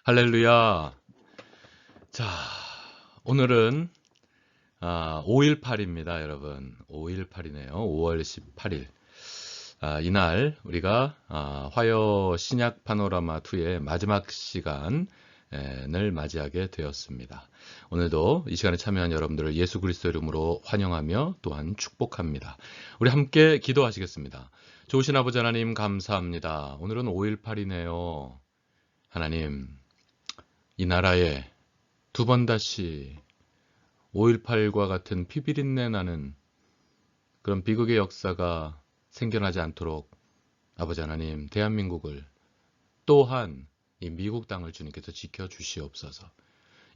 할렐루야. 자, 오늘은 5.18입니다, 여러분. 5.18이네요. 5월 18일. 이날 우리가 화요 신약 파노라마 2의 마지막 시간을 맞이하게 되었습니다. 오늘도 이 시간에 참여한 여러분들을 예수 그리스도 이름으로 환영하며 또한 축복합니다. 우리 함께 기도하시겠습니다. 좋으신 아버지 하나님 감사합니다. 오늘은 5.18이네요. 하나님, 이 나라에 두 번 다시 5.18과 같은 피비린내 나는 그런 비극의 역사가 생겨나지 않도록 아버지 하나님, 대한민국을 또한 이 미국 땅을 주님께서 지켜주시옵소서.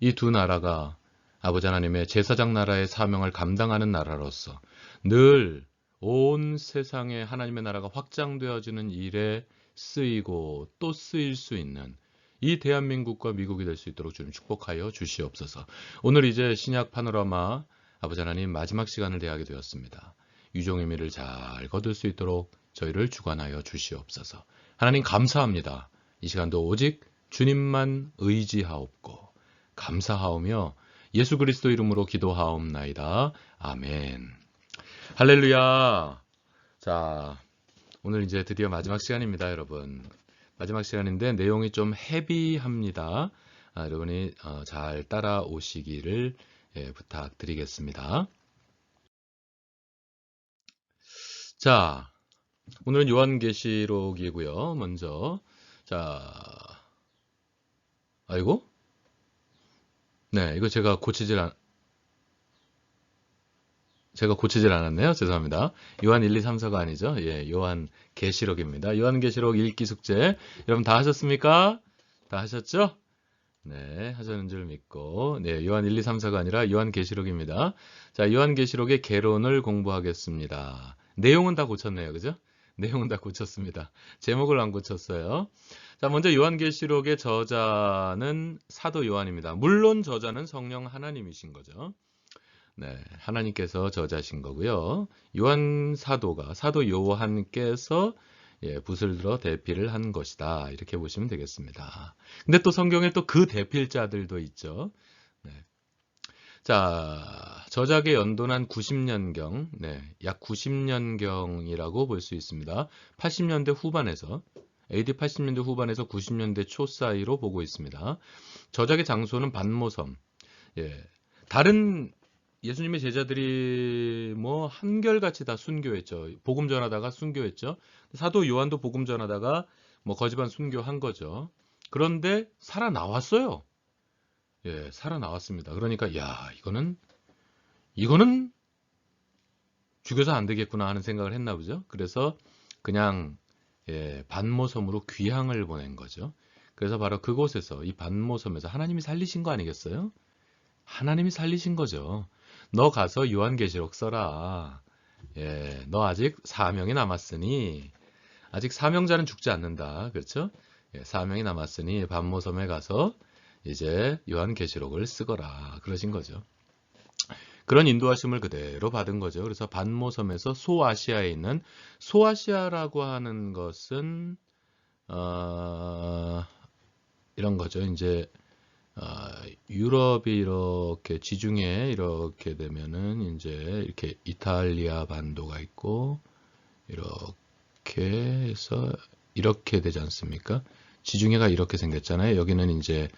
이 두 나라가 아버지 하나님의 제사장 나라의 사명을 감당하는 나라로서 늘 온 세상에 하나님의 나라가 확장되어지는 일에 쓰이고 또 쓰일 수 있는 이 대한민국과 미국이 될 수 있도록 주님 축복하여 주시옵소서. 오늘 이제 신약 파노라마 아버지 하나님 마지막 시간을 대하게 되었습니다. 유종의 미를 잘 거둘 수 있도록 저희를 주관하여 주시옵소서. 하나님 감사합니다. 이 시간도 오직 주님만 의지하옵고 감사하오며 예수 그리스도 이름으로 기도하옵나이다. 아멘. 할렐루야. 자, 오늘 이제 드디어 마지막 시간입니다, 여러분. 마지막 시간인데 내용이 좀 헤비합니다. 여러분이 잘 따라오시기를 부탁드리겠습니다. 자, 오늘은 요한계시록이고요. 먼저 아이고, 네, 이거 제가 고치질 않았네요. 죄송합니다. 요한 1, 2, 3, 4가 아니죠. 예, 요한 계시록입니다. 요한 계시록 읽기 숙제. 여러분 다 하셨습니까? 다 하셨죠? 네, 하셨는 줄 믿고. 네, 요한 1, 2, 3, 4가 아니라 요한 계시록입니다. 자, 요한 계시록의 개론을 공부하겠습니다. 내용은 다 고쳤네요. 그죠? 내용은 다 고쳤습니다. 제목을 안 고쳤어요. 자, 먼저 요한 계시록의 저자는 사도 요한입니다. 물론 저자는 성령 하나님이신 거죠. 네, 하나님께서 저자신 거고요. 요한 사도 요한께서 붓을 들어 대필을 한 것이다. 이렇게 보시면 되겠습니다. 근데 또 성경에 또 그 대필자들도 있죠. 네. 자, 저작의 연도는 한 90년경, 약 90년경이라고 볼 수 있습니다. 80년대 후반에서, AD 80년대 후반에서 90년대 초 사이로 보고 있습니다. 저작의 장소는 반모섬. 다른 예수님의 제자들이 뭐 한결같이 다 순교했죠. 복음 전하다가 순교했죠. 사도 요한도 복음 전하다가 뭐 거지반 순교한 거죠. 그런데 살아나왔어요. 살아나왔습니다. 그러니까 야, 이거는 죽여서 안 되겠구나 하는 생각을 했나 보죠. 그래서 그냥 반모섬으로 귀향을 보낸 거죠. 그래서 바로 그곳에서 이 반모섬에서 하나님이 살리신 거 아니겠어요? 하나님이 살리신 거죠. 너 가서 요한계시록 써라. 너 아직 사명이 남았으니 아직 사명자는 죽지 않는다. 그렇죠? 사명이 남았으니 반모섬에 가서 이제 요한계시록을 쓰거라. 그러신 거죠. 그런 인도하심을 그대로 받은 거죠. 그래서 반모섬에서 소아시아에 있는 소아시아라고 하는 것은 이런 거죠. 이제 유럽이 이렇게 지중해 이렇게 되면은 이제 이렇게 이탈리아 반도가 있고 이렇게 해서 이렇게 되지 않습니까? 지중해가 이렇게 생겼잖아요. 여기는 이제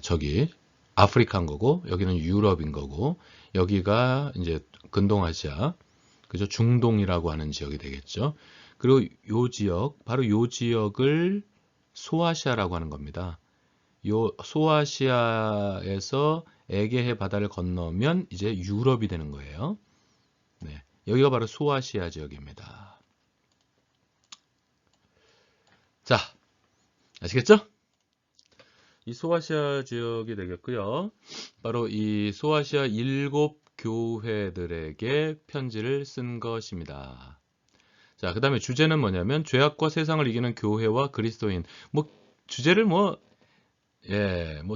저기 아프리카인 거고 여기는 유럽인 거고 여기가 이제 근동아시아 그죠? 중동이라고 하는 지역이 되겠죠. 그리고 요 지역 바로 요 지역을 소아시아라고 하는 겁니다. 요 소아시아에서 에게해 바다를 건너면 이제 유럽이 되는 거예요. 네, 여기가 바로 소아시아 지역입니다. 자, 아시겠죠? 이 소아시아 지역이 되겠고요. 바로 이 소아시아 7교회들에게 편지를 쓴 것입니다. 자, 그 다음에 주제는 뭐냐면 죄악과 세상을 이기는 교회와 그리스도인. 뭐 주제를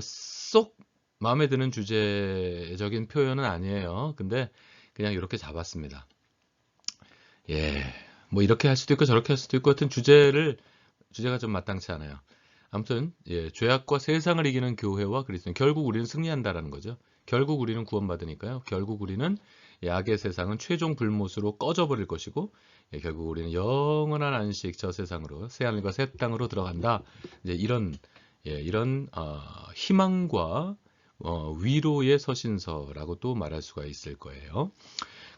쏙 마음에 드는 주제적인 표현은 아니에요. 근데 그냥 이렇게 잡았습니다. 뭐 이렇게 할 수도 있고 저렇게 할 수도 있고 하여튼 주제가 좀 마땅치 않아요. 아무튼 예, 죄악과 세상을 이기는 교회와 그리스도 결국 우리는 승리한다라는 거죠. 결국 우리는 구원받으니까요. 결국 우리는 악의 세상은 최종 불못으로 꺼져버릴 것이고 예, 결국 우리는 영원한 안식 저 세상으로 새하늘과 새 땅으로 들어간다. 이제 이런 이런 희망과 위로의 서신서라고 또 말할 수가 있을 거예요.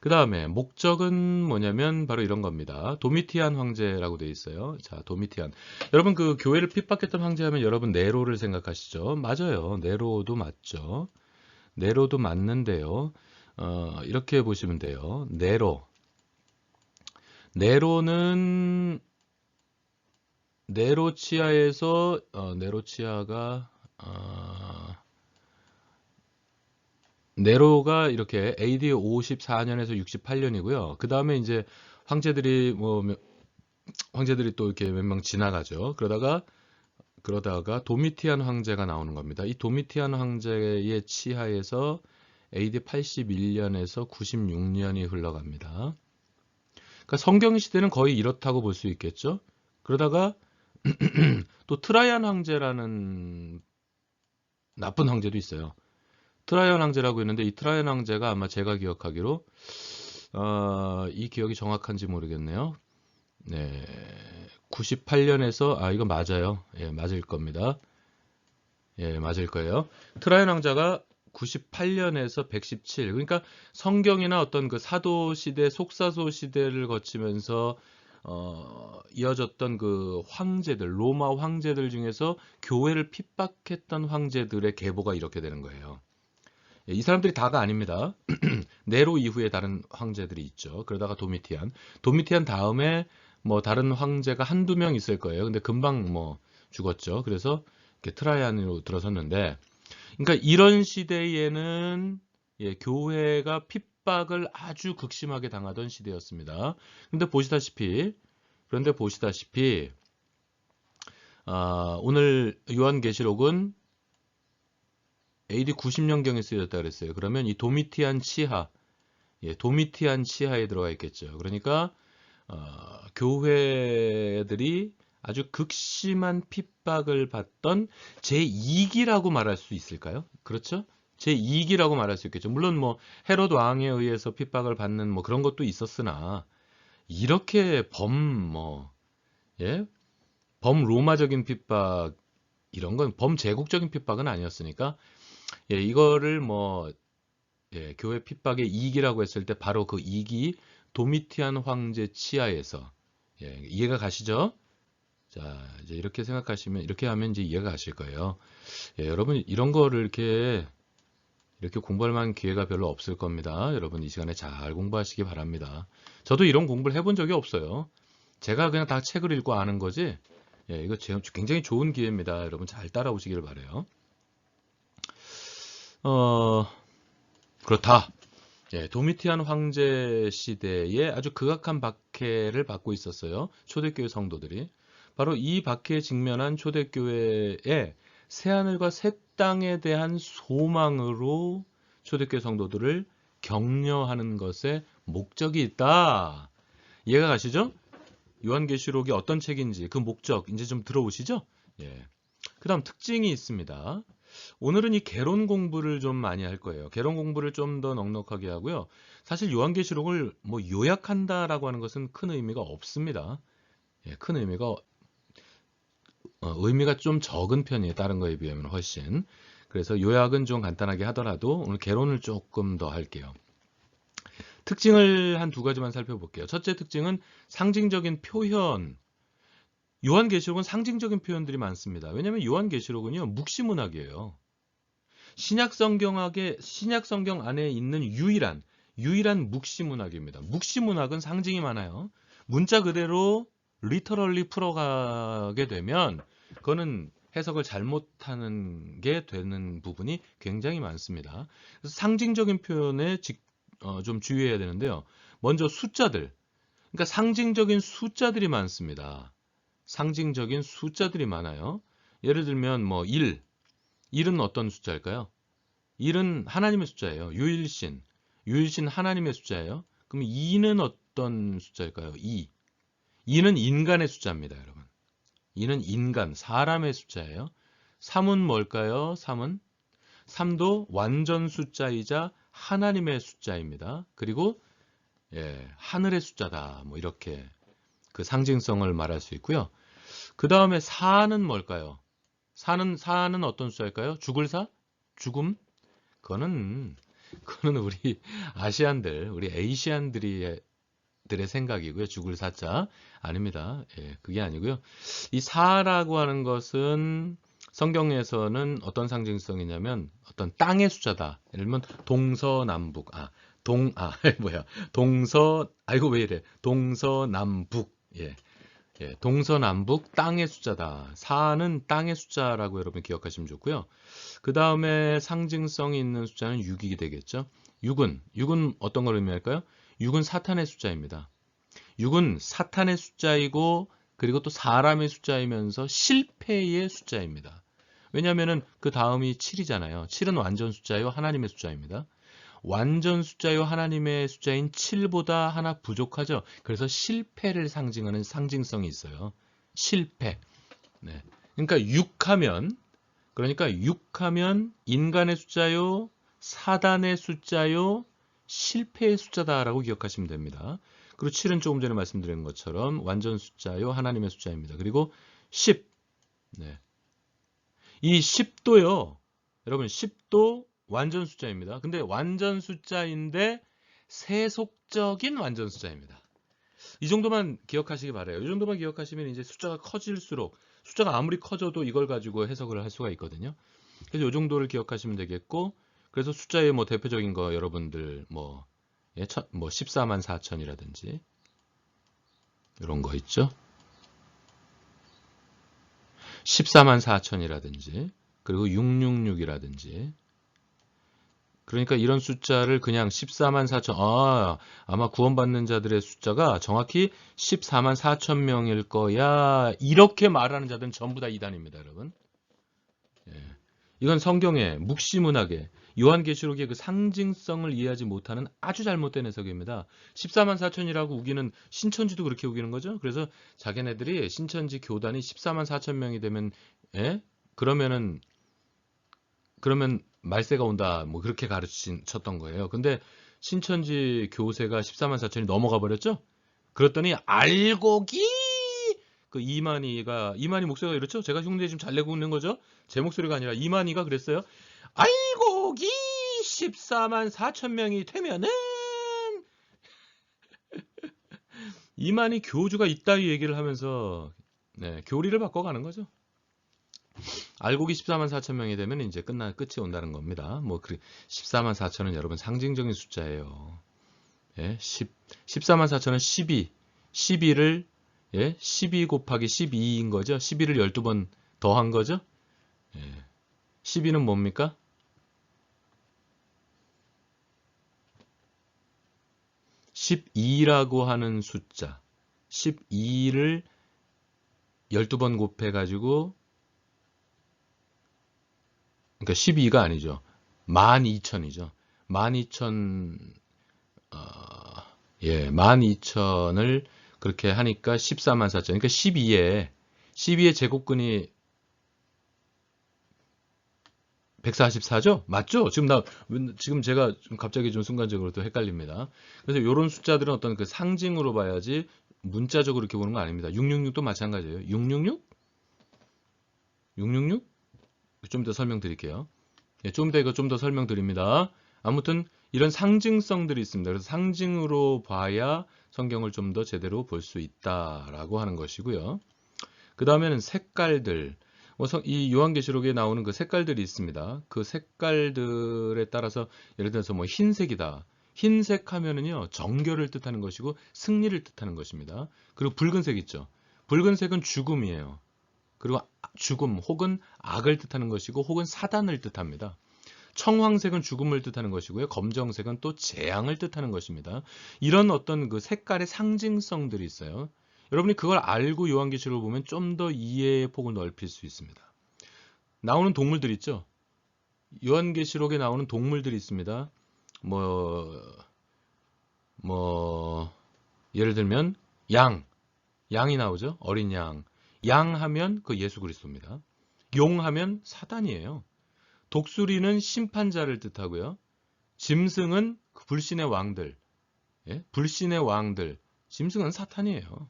그 다음에 목적은 뭐냐면 바로 이런 겁니다. 도미티안 황제라고 되어 있어요. 자, 도미티안. 여러분 그 교회를 핍박했던 황제하면 여러분 네로를 생각하시죠? 맞아요. 네로도 맞죠. 네로도 맞는데요. 이렇게 보시면 돼요. 네로는 네로치아에서 네로치아가 네로가 이렇게 AD 54년에서 68년이고요. 그 다음에 이제 황제들이 황제들이 또 이렇게 몇 명 지나가죠. 그러다가 도미티안 황제가 나오는 겁니다. 이 도미티안 황제의 치하에서 AD 81년에서 96년이 흘러갑니다. 그러니까 성경 시대는 거의 이렇다고 볼 수 있겠죠. 그러다가 또 트라이안 황제라는 나쁜 황제도 있어요. 트라이안 황제라고 있는데 이 트라이안 황제가 아마 제가 기억하기로 이 기억이 정확한지 모르겠네요. 네, 98년에서 이거 맞아요. 예, 맞을 겁니다. 예, 맞을 거예요. 트라이안 황제가 98년에서 117. 그러니까 성경이나 어떤 그 사도 시대, 속사소 시대를 거치면서 이어졌던 그 황제들, 로마 황제들 중에서 교회를 핍박했던 황제들의 계보가 이렇게 되는 거예요. 예, 이 사람들이 다가 아닙니다. 네로 이후에 다른 황제들이 있죠. 그러다가 도미티안 다음에 뭐 다른 황제가 한두 명 있을 거예요. 근데 금방 뭐 죽었죠. 그래서 이렇게 트라이안으로 들어섰는데, 그러니까 이런 시대에는 예, 교회가 핍박을 아주 극심하게 당하던 시대였습니다. 그런데 보시다시피 오늘 요한계시록은 AD 90년경에 쓰여졌다 그랬어요. 그러면 이 도미티안 치하, 예, 도미티안 치하에 들어가 있겠죠. 그러니까 교회들이 아주 극심한 핍박을 받던 제2기라고 말할 수 있을까요? 그렇죠? 제2기라고 말할 수 있겠죠. 물론 뭐 헤롯 왕에 의해서 핍박을 받는 뭐 그런 것도 있었으나 이렇게 예? 범로마적인 핍박 이런 건 범제국적인 핍박은 아니었으니까 예, 이거를 예, 교회 핍박의 2기라고 했을 때 바로 그 2기 도미티안 황제 치하에서 예, 이해가 가시죠? 자, 이제 이렇게 생각하시면 이렇게 하면 이제 이해가 가실 거예요. 예, 여러분 이런 거를 이렇게 공부할 만한 기회가 별로 없을 겁니다. 여러분 이 시간에 잘 공부하시기 바랍니다. 저도 이런 공부를 해본 적이 없어요. 제가 그냥 다 책을 읽고 아는 거지. 예, 이거 굉장히 좋은 기회입니다. 여러분 잘 따라오시기를 바래요. 그렇다. 예, 도미티안 황제 시대에 아주 극악한 박해를 받고 있었어요. 초대교회 성도들이. 바로 이 박해에 직면한 초대교회의 새하늘과 새 땅에 대한 소망으로 초대교회 성도들을 격려하는 것에 목적이 있다. 이해가 가시죠? 요한계시록이 어떤 책인지 그 목적 이제 좀 들어오시죠? 예. 그 다음 특징이 있습니다. 오늘은 이 개론 공부를 좀 많이 할 거예요. 개론 공부를 좀 더 넉넉하게 하고요. 사실 요한계시록을 뭐 요약한다라고 하는 것은 큰 의미가 없습니다. 예, 큰 의미가 좀 적은 편이에요. 다른 거에 비하면 훨씬. 그래서 요약은 좀 간단하게 하더라도 오늘 개론을 조금 더 할게요. 특징을 한 두 가지만 살펴볼게요. 첫째 특징은 상징적인 표현. 요한계시록은 상징적인 표현들이 많습니다. 왜냐하면 요한계시록은요 묵시문학이에요. 신약 성경 안에 있는 유일한 묵시문학입니다. 묵시문학은 상징이 많아요. 문자 그대로 리터럴리 풀어가게 되면 그거는 해석을 잘못하는 게 되는 부분이 굉장히 많습니다. 그래서 상징적인 표현에 좀 주의해야 되는데요. 먼저 숫자들. 그러니까 상징적인 숫자들이 많습니다. 상징적인 숫자들이 많아요. 예를 들면 뭐 1은 어떤 숫자일까요? 1은 하나님의 숫자예요. 유일신 하나님의 숫자예요. 그럼 2는 어떤 숫자일까요? 2는 인간의 숫자입니다, 여러분. 2는 인간, 사람의 숫자예요. 3은 뭘까요? 3도 완전 숫자이자 하나님의 숫자입니다. 그리고 하늘의 숫자다. 뭐 이렇게 그 상징성을 말할 수 있고요. 그 다음에 4는 뭘까요? 4는 어떤 숫자일까요? 죽을 사? 죽음? 그거는 우리 아시안들, 우리 에이시안들의 생각이고요. 죽을 사자 아닙니다. 그게 아니고요. 이 4라고 하는 것은 성경에서는 어떤 상징성이냐면 어떤 땅의 숫자다. 예를 들면 동서남북, 아이고 왜 이래? 동서남북, 동서남북 땅의 숫자다. 4는 땅의 숫자라고 여러분 기억하시면 좋고요. 그 다음에 상징성이 있는 숫자는 6이 되겠죠. 6은 어떤 걸 의미할까요? 6은 사탄의 숫자입니다. 6은 사탄의 숫자이고 그리고 또 사람의 숫자이면서 실패의 숫자입니다. 왜냐하면 그 다음이 7이잖아요. 7은 완전 숫자요 하나님의 숫자입니다. 완전 숫자요 하나님의 숫자인 7보다 하나 부족하죠. 그래서 실패를 상징하는 상징성이 있어요. 실패. 네. 그러니까 6하면 인간의 숫자요, 사단의 숫자요, 실패의 숫자다라고 기억하시면 됩니다. 그리고 7은 조금 전에 말씀드린 것처럼 완전 숫자요, 하나님의 숫자입니다. 그리고 10. 네. 이 10도요. 여러분 10도 완전 숫자입니다. 근데 완전 숫자인데 세속적인 완전 숫자입니다. 이 정도만 기억하시기 바라요. 이 정도만 기억하시면 이제 숫자가 커질수록 숫자가 아무리 커져도 이걸 가지고 해석을 할 수가 있거든요. 그래서 이 정도를 기억하시면 되겠고, 그래서 숫자의 뭐 대표적인 거 여러분들 뭐 14만 4천이라든지 이런 거 있죠. 14만 4천이라든지 그리고 666이라든지 그러니까 이런 숫자를 그냥 14만 4천 아마 구원받는 자들의 숫자가 정확히 14만 4천 명일 거야 이렇게 말하는 자들은 전부 다 이단입니다, 여러분. 이건 성경의 묵시문학의 요한계시록의 그 상징성을 이해하지 못하는 아주 잘못된 해석입니다. 14만 4천이라고 우기는 신천지도 그렇게 우기는 거죠. 그래서 자기네들이 신천지 교단이 14만 4천 명이 되면 그러면 말세가 온다 뭐 그렇게 가르쳤던 거예요. 근데 신천지 교세가 14만 4천이 넘어가 버렸죠. 그랬더니 알고기 그 이만희 목소리가 이렇죠. 제가 흉내 좀 잘 내고 있는 거죠. 제 목소리가 아니라 이만희가 그랬어요. 알고기 14만 4천 명이 되면은 이만희 교주가 이따위 얘기를 하면서 교리를 바꿔가는 거죠. 알고기 14만 4천 명이 되면 이제 끝이 온다는 겁니다. 뭐 14만 4천은 여러분 상징적인 숫자예요. 14만 4천은 12를 12 곱하기 12인 거죠. 12를 12번 더한 거죠. 12는 뭡니까? 12라고 하는 숫자. 12를 12번 곱해가지고 그러니까 12가 아니죠. 12,000이죠. 12,000을 그렇게 하니까 14만 4천. 그러니까 12의 제곱근이 144죠? 맞죠? 지금 제가 갑자기 좀 순간적으로 또 헷갈립니다. 그래서 이런 숫자들은 어떤 그 상징으로 봐야지 문자적으로 이렇게 보는 거 아닙니다. 666도 마찬가지예요. 666? 666? 좀 더 설명드릴게요. 좀 더 설명드립니다. 아무튼 이런 상징성들이 있습니다. 그래서 상징으로 봐야 성경을 좀 더 제대로 볼 수 있다라고 하는 것이고요. 그 다음에는 색깔들. 이 요한계시록에 나오는 그 색깔들이 있습니다. 그 색깔들에 따라서 예를 들어서 뭐 흰색이다. 흰색 하면은요, 정결을 뜻하는 것이고 승리를 뜻하는 것입니다. 그리고 붉은색 있죠. 붉은색은 죽음이에요. 그리고 죽음 혹은 악을 뜻하는 것이고 혹은 사단을 뜻합니다. 청황색은 죽음을 뜻하는 것이고요. 검정색은 또 재앙을 뜻하는 것입니다. 이런 어떤 그 색깔의 상징성들이 있어요. 여러분이 그걸 알고 요한계시록을 보면 좀 더 이해의 폭을 넓힐 수 있습니다. 나오는 동물들 있죠. 요한계시록에 나오는 동물들이 있습니다. 예를 들면 양이 나오죠. 어린 양. 양하면 그 예수 그리스도입니다. 용하면 사단이에요. 독수리는 심판자를 뜻하고요. 짐승은 그 불신의 왕들, 예? 불신의 왕들, 짐승은 사탄이에요.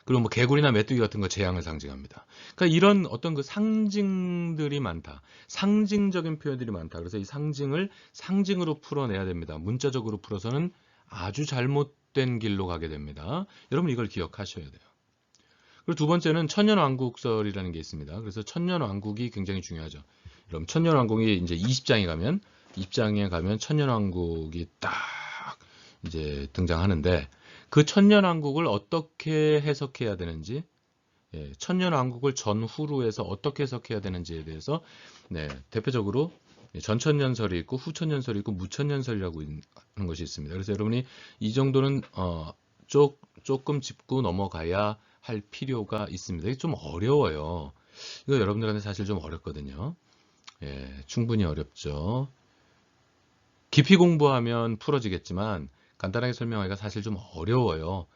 그리고 뭐 개구리나 메뚜기 같은 거 재앙을 상징합니다. 그러니까 이런 어떤 그 상징들이 많다. 상징적인 표현들이 많다. 그래서 이 상징을 상징으로 풀어내야 됩니다. 문자적으로 풀어서는 아주 잘못된 길로 가게 됩니다. 여러분 이걸 기억하셔야 돼요. 그리고 두 번째는 천년왕국설이라는 게 있습니다. 그래서 천년왕국이 굉장히 중요하죠. 그럼 천년왕국이 이제 20장에 가면 천년왕국이 딱 이제 등장하는데 그 천년왕국을 어떻게 해석해야 되는지, 예, 천년왕국을 전후로 해서 어떻게 해석해야 되는지에 대해서 네, 대표적으로 전천년설이 있고 후천년설이 있고 무천년설이라고 하는 것이 있습니다. 그래서 여러분이 이 정도는 조금 짚고 넘어가야 할 필요가 있습니다. 이게 좀 어려워요. 이거 여러분들한테 사실 좀 어렵거든요. 예, 충분히 어렵죠. 깊이 공부하면 풀어지겠지만 간단하게 설명하기가 사실 좀 어려워요.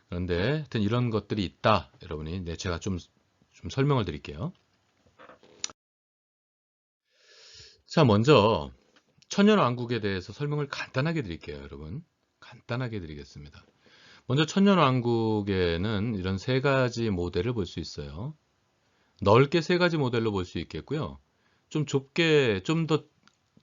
그런데 하여튼 이런 것들이 있다. 여러분이 네, 제가 좀 설명을 드릴게요. 자, 먼저 천년왕국에 대해서 설명을 간단하게 드릴게요, 여러분. 간단하게 드리겠습니다. 먼저 천년왕국에는 이런 세 가지 모델을 볼 수 있어요. 넓게 세 가지 모델로 볼 수 있겠고요. 좀 좁게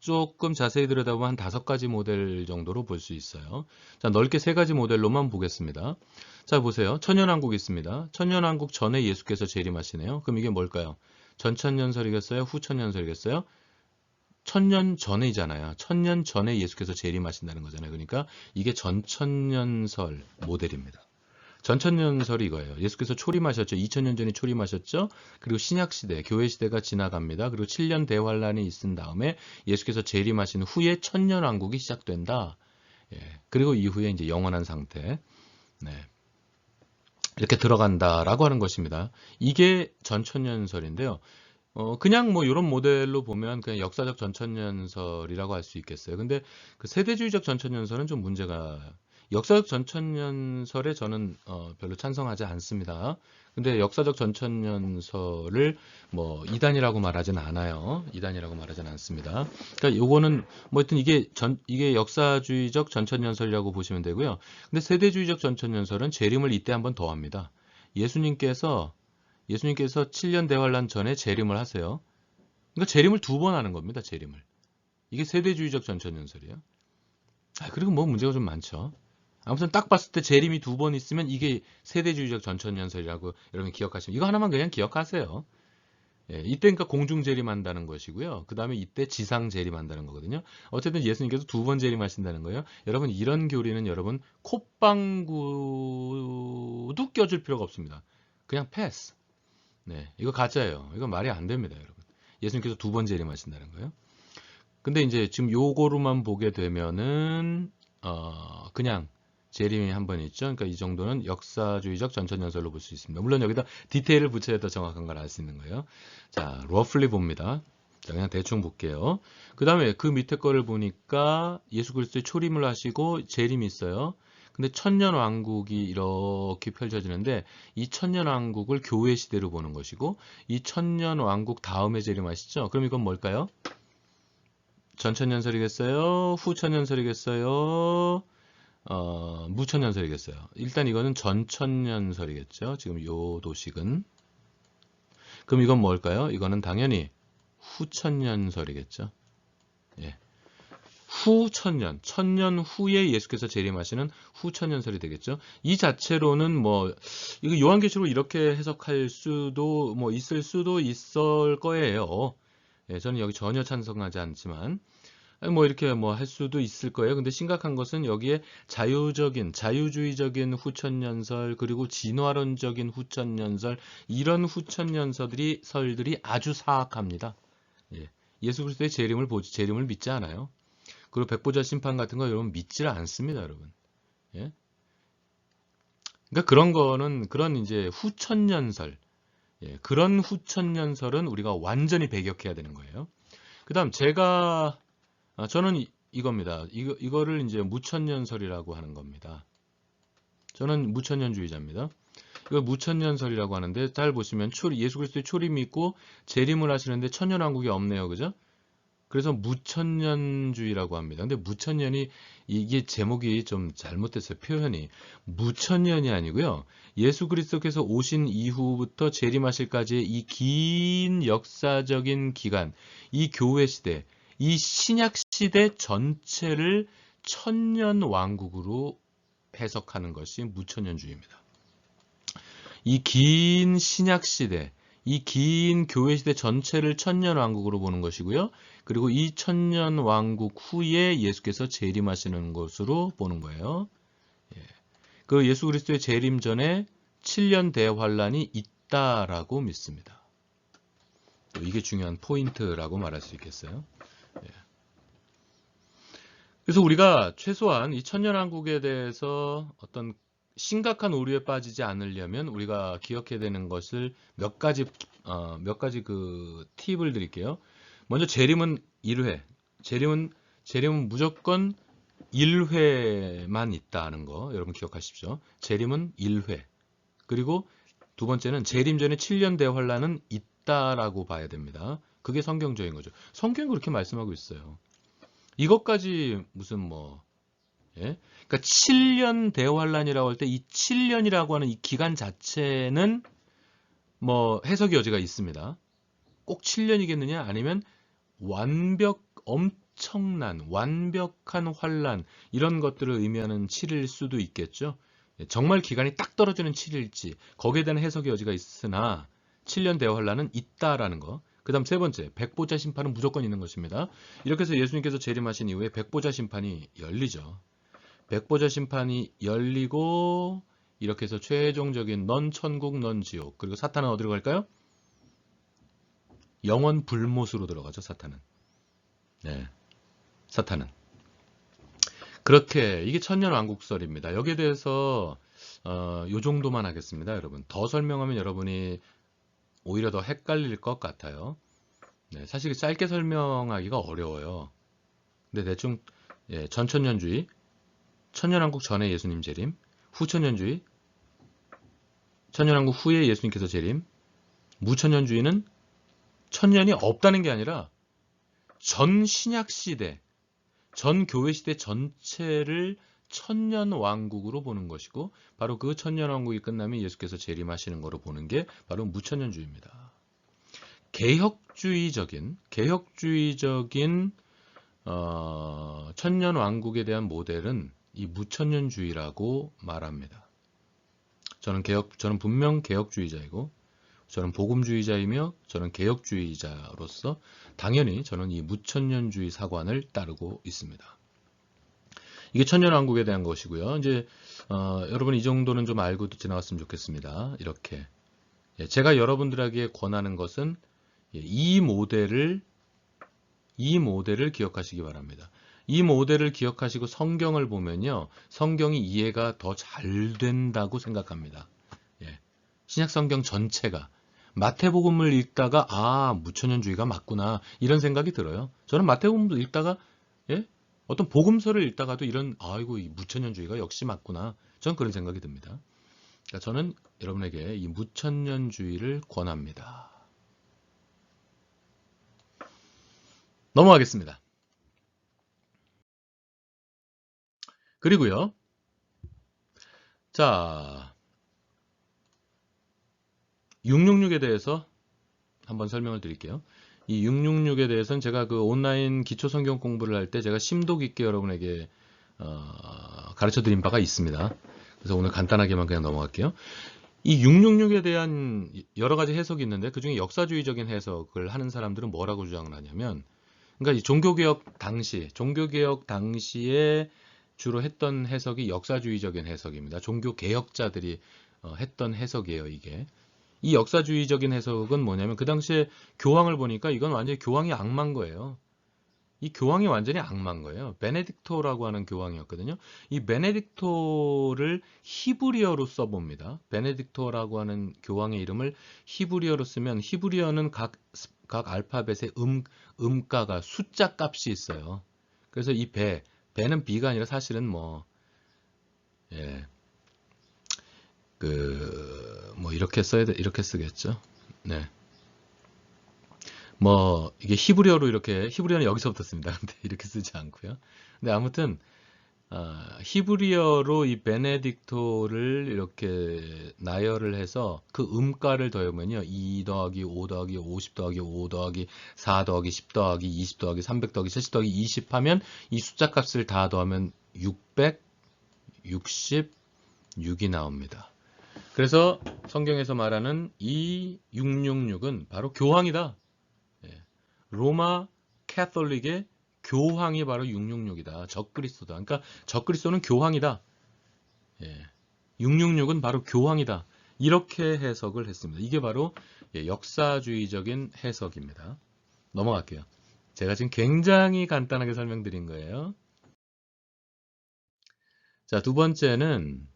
조금 자세히 들여다보면 한 5가지 모델 정도로 볼 수 있어요. 자, 넓게 세 가지 모델로만 보겠습니다. 자, 보세요. 천년왕국이 있습니다. 천년왕국 전에 예수께서 재림하시네요. 그럼 이게 뭘까요? 전천년설이겠어요? 후천년설이겠어요? 천년 전에이잖아요. 천년 전에 예수께서 재림하신다는 거잖아요. 그러니까 이게 전천년설 모델입니다. 전천년설이 이거예요. 예수께서 초림하셨죠. 2000년 전에 초림하셨죠. 그리고 신약시대, 교회시대가 지나갑니다. 그리고 7년 대환란이 있은 다음에 예수께서 재림하신 후에 천년왕국이 시작된다. 예, 그리고 이후에 이제 영원한 상태. 네, 이렇게 들어간다라고 하는 것입니다. 이게 전천년설인데요. 그냥 뭐 이런 모델로 보면 그냥 역사적 전천년설이라고 할 수 있겠어요. 근데 그 세대주의적 전천년설은 좀 문제가, 역사적 전천년설에 저는 별로 찬성하지 않습니다. 근데 역사적 전천년설을 뭐 이단이라고 말하지는 않아요. 이단이라고 말하지는 않습니다. 그러니까 요거는 뭐 하여튼 이게 역사주의적 전천년설이라고 보시면 되고요. 근데 세대주의적 전천년설은 재림을 이때 한번 더 합니다. 예수님께서 7년 대환란 전에 재림을 하세요. 그러니까 재림을 2번 하는 겁니다. 재림을. 이게 세대주의적 전천년설이에요. 그리고 뭐 문제가 좀 많죠. 아무튼 딱 봤을 때 재림이 2번 있으면 이게 세대주의적 전천년설이라고 여러분 기억하시면, 이거 하나만 그냥 기억하세요. 예, 이때 그러니까 공중 재림한다는 것이고요. 그 다음에 이때 지상 재림한다는 거거든요. 어쨌든 예수님께서 2번 재림하신다는 거예요. 여러분 이런 교리는 여러분 콧방구도 껴줄 필요가 없습니다. 그냥 패스. 네, 이거 가짜예요. 이거 말이 안 됩니다, 여러분. 예수님께서 2번 재림하신다는 거예요. 근데 이제 지금 요거로만 보게 되면은 그냥 재림이 한 번 있죠. 그러니까 이 정도는 역사주의적 전천년설로 볼 수 있습니다. 물론 여기다 디테일을 붙여야 더 정확한 걸 알 수 있는 거예요. 자, 러플리 봅니다. 자, 그냥 대충 볼게요. 그 다음에 그 밑에 거를 보니까 예수 그리스도의 초림을 하시고 재림이 있어요. 근데 천년왕국이 이렇게 펼쳐지는데 이 천년왕국을 교회 시대로 보는 것이고, 이 천년왕국 다음에 재림하시죠. 그럼 이건 뭘까요? 전천년설이겠어요? 후천년설이겠어요? 무천년설이겠어요? 일단 이거는 전천년설이겠죠. 지금 요 도식은. 그럼 이건 뭘까요? 이거는 당연히 후천년설이겠죠. 예. 후천년, 천년 후에 예수께서 재림하시는 후천년설이 되겠죠. 이 자체로는 뭐 이거 요한계시록 이렇게 해석할 수도 뭐 있을 수도 있을 거예요. 예, 저는 여기 전혀 찬성하지 않지만 뭐 이렇게 뭐 할 수도 있을 거예요. 근데 심각한 것은 여기에 자유주의적인 후천년설, 그리고 진화론적인 후천년설, 이런 후천년설들이 아주 사악합니다. 예. 예수 그리스도의 재림을 믿지 않아요. 그리고 백보자 심판 같은 거 여러분 믿지를 않습니다, 여러분. 예? 그러니까 그런 이제 후천년설, 예, 그런 후천년설은 우리가 완전히 배격해야 되는 거예요. 그다음 저는 이겁니다. 이거를 이제 무천년설이라고 하는 겁니다. 저는 무천년주의자입니다. 이걸 무천년설이라고 하는데, 잘 보시면 예수 그리스도의 초림이 있고 재림을 하시는데 천년왕국이 없네요. 그죠? 그래서 무천년주의라고 합니다. 근데 무천년이, 이게 제목이 좀 잘못됐어요. 표현이. 무천년이 아니고요. 예수 그리스도께서 오신 이후부터 재림하실까지의 이 긴 역사적인 기간, 이 교회 시대, 이 신약 시대 전체를 천년 왕국으로 해석하는 것이 무천년주의입니다. 이 긴 신약 시대, 이 긴 교회 시대 전체를 천년 왕국으로 보는 것이고요. 그리고 이 천년 왕국 후에 예수께서 재림하시는 것으로 보는 거예요. 그 예수 그리스도의 재림 전에 7년 대환란이 있다라고 믿습니다. 이게 중요한 포인트라고 말할 수 있겠어요. 그래서 우리가 최소한 이 천년왕국에 대해서 어떤 심각한 오류에 빠지지 않으려면 우리가 기억해야 되는 것을 몇 가지 그 팁을 드릴게요. 먼저 재림은 1회. 재림은 무조건 1회만 있다는 거 여러분 기억하십시오. 재림은 1회. 그리고 두 번째는 재림 전에 7년 대환란은 있다라고 봐야 됩니다. 그게 성경적인 거죠. 성경이 그렇게 말씀하고 있어요. 이것까지 무슨 예? 그러니까 7년 대환란이라고 할 때 이 7년이라고 하는 이 기간 자체는 해석의 여지가 있습니다. 꼭 7년이겠느냐? 아니면 엄청난 완벽한 환란 이런 것들을 의미하는 7일 수도 있겠죠. 정말 기간이 딱 떨어지는 7일지 거기에 대한 해석의 여지가 있으나 7년 대환란은 있다라는 거. 그 다음 세 번째, 백보자 심판은 무조건 있는 것입니다. 이렇게 해서 예수님께서 재림하신 이후에 백보자 심판이 열리죠. 백보자 심판이 열리고 이렇게 해서 최종적인 넌 천국 넌 지옥, 그리고 사탄은 어디로 갈까요? 영원 불못으로 들어가죠. 사탄은. 사탄은. 그렇게 이게 천년왕국설입니다. 여기에 대해서 요 정도만 하겠습니다. 여러분 더 설명하면 여러분이 오히려 더 헷갈릴 것 같아요. 사실 짧게 설명하기가 어려워요. 근데 대충 전천년주의, 천년왕국 전에 예수님 재림, 후천년주의, 천년왕국 후에 예수님께서 재림, 무천년주의는 천년이 없다는 게 아니라 전 신약 시대, 전 교회 시대 전체를 천년 왕국으로 보는 것이고, 바로 그 천년 왕국이 끝나면 예수께서 재림하시는 거로 보는 게 바로 무천년주의입니다. 개혁주의적인 천년 왕국에 대한 모델은 이 무천년주의라고 말합니다. 저는 분명 개혁주의자이고, 저는 복음주의자이며, 저는 개혁주의자로서 당연히 저는 이 무천년주의 사관을 따르고 있습니다. 이게 천년왕국에 대한 것이고요. 이제 여러분 이 정도는 좀 알고 지나갔으면 좋겠습니다. 이렇게 제가 여러분들에게 권하는 것은 이 모델을 기억하시기 바랍니다. 이 모델을 기억하시고 성경을 보면요, 성경이 이해가 더 잘 된다고 생각합니다. 신약 성경 전체가 마태복음을 읽다가 무천년주의가 맞구나 이런 생각이 들어요. 저는 마태복음도 읽다가 어떤 복음서를 읽다가도 아이고 이 무천년주의가 역시 맞구나. 저는 그런 생각이 듭니다. 그러니까 저는 여러분에게 이 무천년주의를 권합니다. 넘어가겠습니다. 그리고요. 자, 666에 대해서 한번 설명을 드릴게요. 이 666에 대해서는 제가 그 온라인 기초 성경 공부를 할 때 제가 심도 깊게 여러분에게 가르쳐 드린 바가 있습니다. 그래서 오늘 간단하게만 그냥 넘어갈게요. 이 666에 대한 여러 가지 해석이 있는데 그 중에 역사주의적인 해석을 하는 사람들은 뭐라고 주장을 하냐면, 그러니까 이 종교개혁 당시에 주로 했던 해석이 역사주의적인 해석입니다. 종교개혁자들이 했던 해석이에요, 이게. 이 역사주의적인 해석은 뭐냐면 그 당시에 교황을 보니까 이건 완전히 교황이 악마인 거예요. 이 교황이 완전히 악마인 거예요. 베네딕토라고 하는 교황이었거든요. 이 베네딕토를 히브리어로 써봅니다. 베네딕토라고 하는 교황의 이름을 히브리어로 쓰면 히브리어는 각 알파벳의 음가가 숫자 값이 있어요. 그래서 이 배는 B가 아니라 사실은 뭐 이렇게 써야 돼, 이렇게 쓰겠죠. 네. 뭐 이게 히브리어로 이렇게 히브리어는 여기서부터 씁니다. 근데 이렇게 쓰지 않고요. 근데 아무튼 히브리어로 이 베네딕토를 이렇게 나열을 해서 그 음가를 더하면요. 2 더하기 5 더하기 50 더하기 5 더하기 4 더하기 10 더하기 20 더하기 300 더하기 70 더하기 20 하면 이 숫자 값을 다 더하면 666이 나옵니다. 그래서 성경에서 말하는 이 666은 바로 교황이다. 로마 캐톨릭의 교황이 바로 666이다. 적그리스도다. 그러니까 적그리스도는 교황이다. 666은 바로 교황이다. 이렇게 해석을 했습니다. 이게 바로 역사주의적인 해석입니다. 넘어갈게요. 제가 지금 굉장히 간단하게 설명드린 거예요. 자, 두 번째는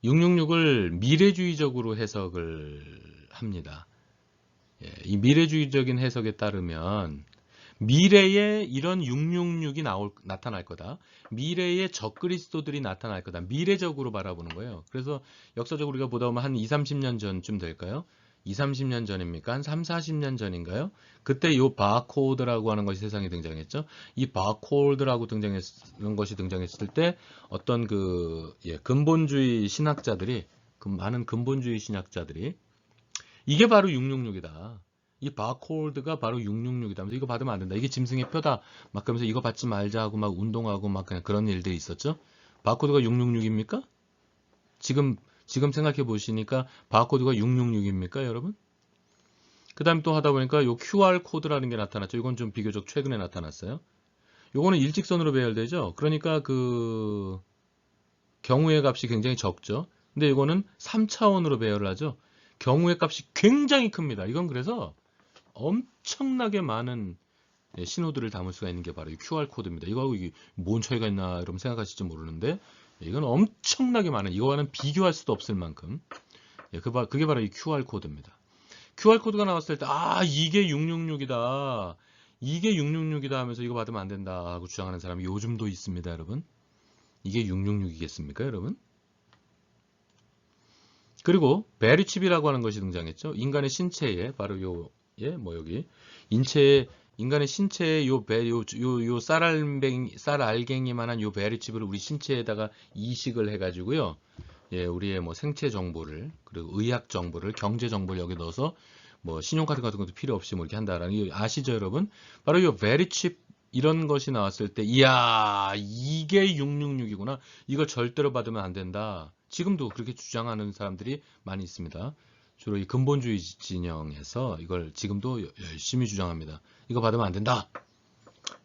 666을 미래주의적으로 해석을 합니다. 이 미래주의적인 해석에 따르면 미래에 이런 666이 나타날 거다. 미래에 적그리스도들이 나타날 거다. 미래적으로 바라보는 거예요. 그래서 역사적으로 우리가 보다 보면 한 20, 30년 전쯤 될까요? 20, 30년 전입니까? 한 3, 40년 전인가요? 그때 이 바코드라고 하는 것이 세상에 등장했죠. 이 바코드라고 등장했던 것이 등장했을 때 어떤 근본주의 신학자들이, 많은 근본주의 신학자들이 이게 바로 666이다. 이 바코드가 바로 666이다. 이거 받으면 안 된다. 이게 짐승의 표다. 막 그러면서 이거 받지 말자 하고 막 운동하고 막 그냥 그런 일들이 있었죠. 바코드가 666입니까? 지금 생각해 보시니까 바코드가 666입니까, 여러분? 그 다음에 또 하다 보니까 요 QR 코드라는 게 나타났죠. 이건 좀 비교적 최근에 나타났어요. 요거는 일직선으로 배열되죠. 그러니까 경우의 값이 굉장히 적죠. 근데 이거는 3차원으로 배열을 하죠. 경우의 값이 굉장히 큽니다. 이건 그래서 엄청나게 많은 신호들을 담을 수가 있는 게 바로 이 QR코드입니다. 이거하고 이게 뭔 차이가 있나 여러분 생각하실지 모르는데 이건 엄청나게 많은, 이거와는 비교할 수도 없을 만큼 그게 바로 이 QR코드입니다. QR코드가 나왔을 때 이게 666이다. 이게 666이다 하면서 이거 받으면 안 된다 하고 주장하는 사람이 요즘도 있습니다, 여러분. 이게 666이겠습니까, 여러분? 그리고 베리칩이라고 하는 것이 등장했죠. 인간의 신체에 바로 여기 인간의 신체에 쌀알갱이만한 요 베리칩을 우리 신체에다가 이식을 해가지고요. 우리의 생체 정보를, 그리고 의학 정보를, 경제 정보를 여기 넣어서 신용카드 같은 것도 필요 없이 이렇게 한다라는 거 아시죠, 여러분? 바로 요 베리칩 이런 것이 나왔을 때, 이야, 이게 666이구나. 이걸 절대로 받으면 안 된다. 지금도 그렇게 주장하는 사람들이 많이 있습니다. 주로 이 근본주의 진영에서 이걸 지금도 열심히 주장합니다. 이거 받으면 안 된다.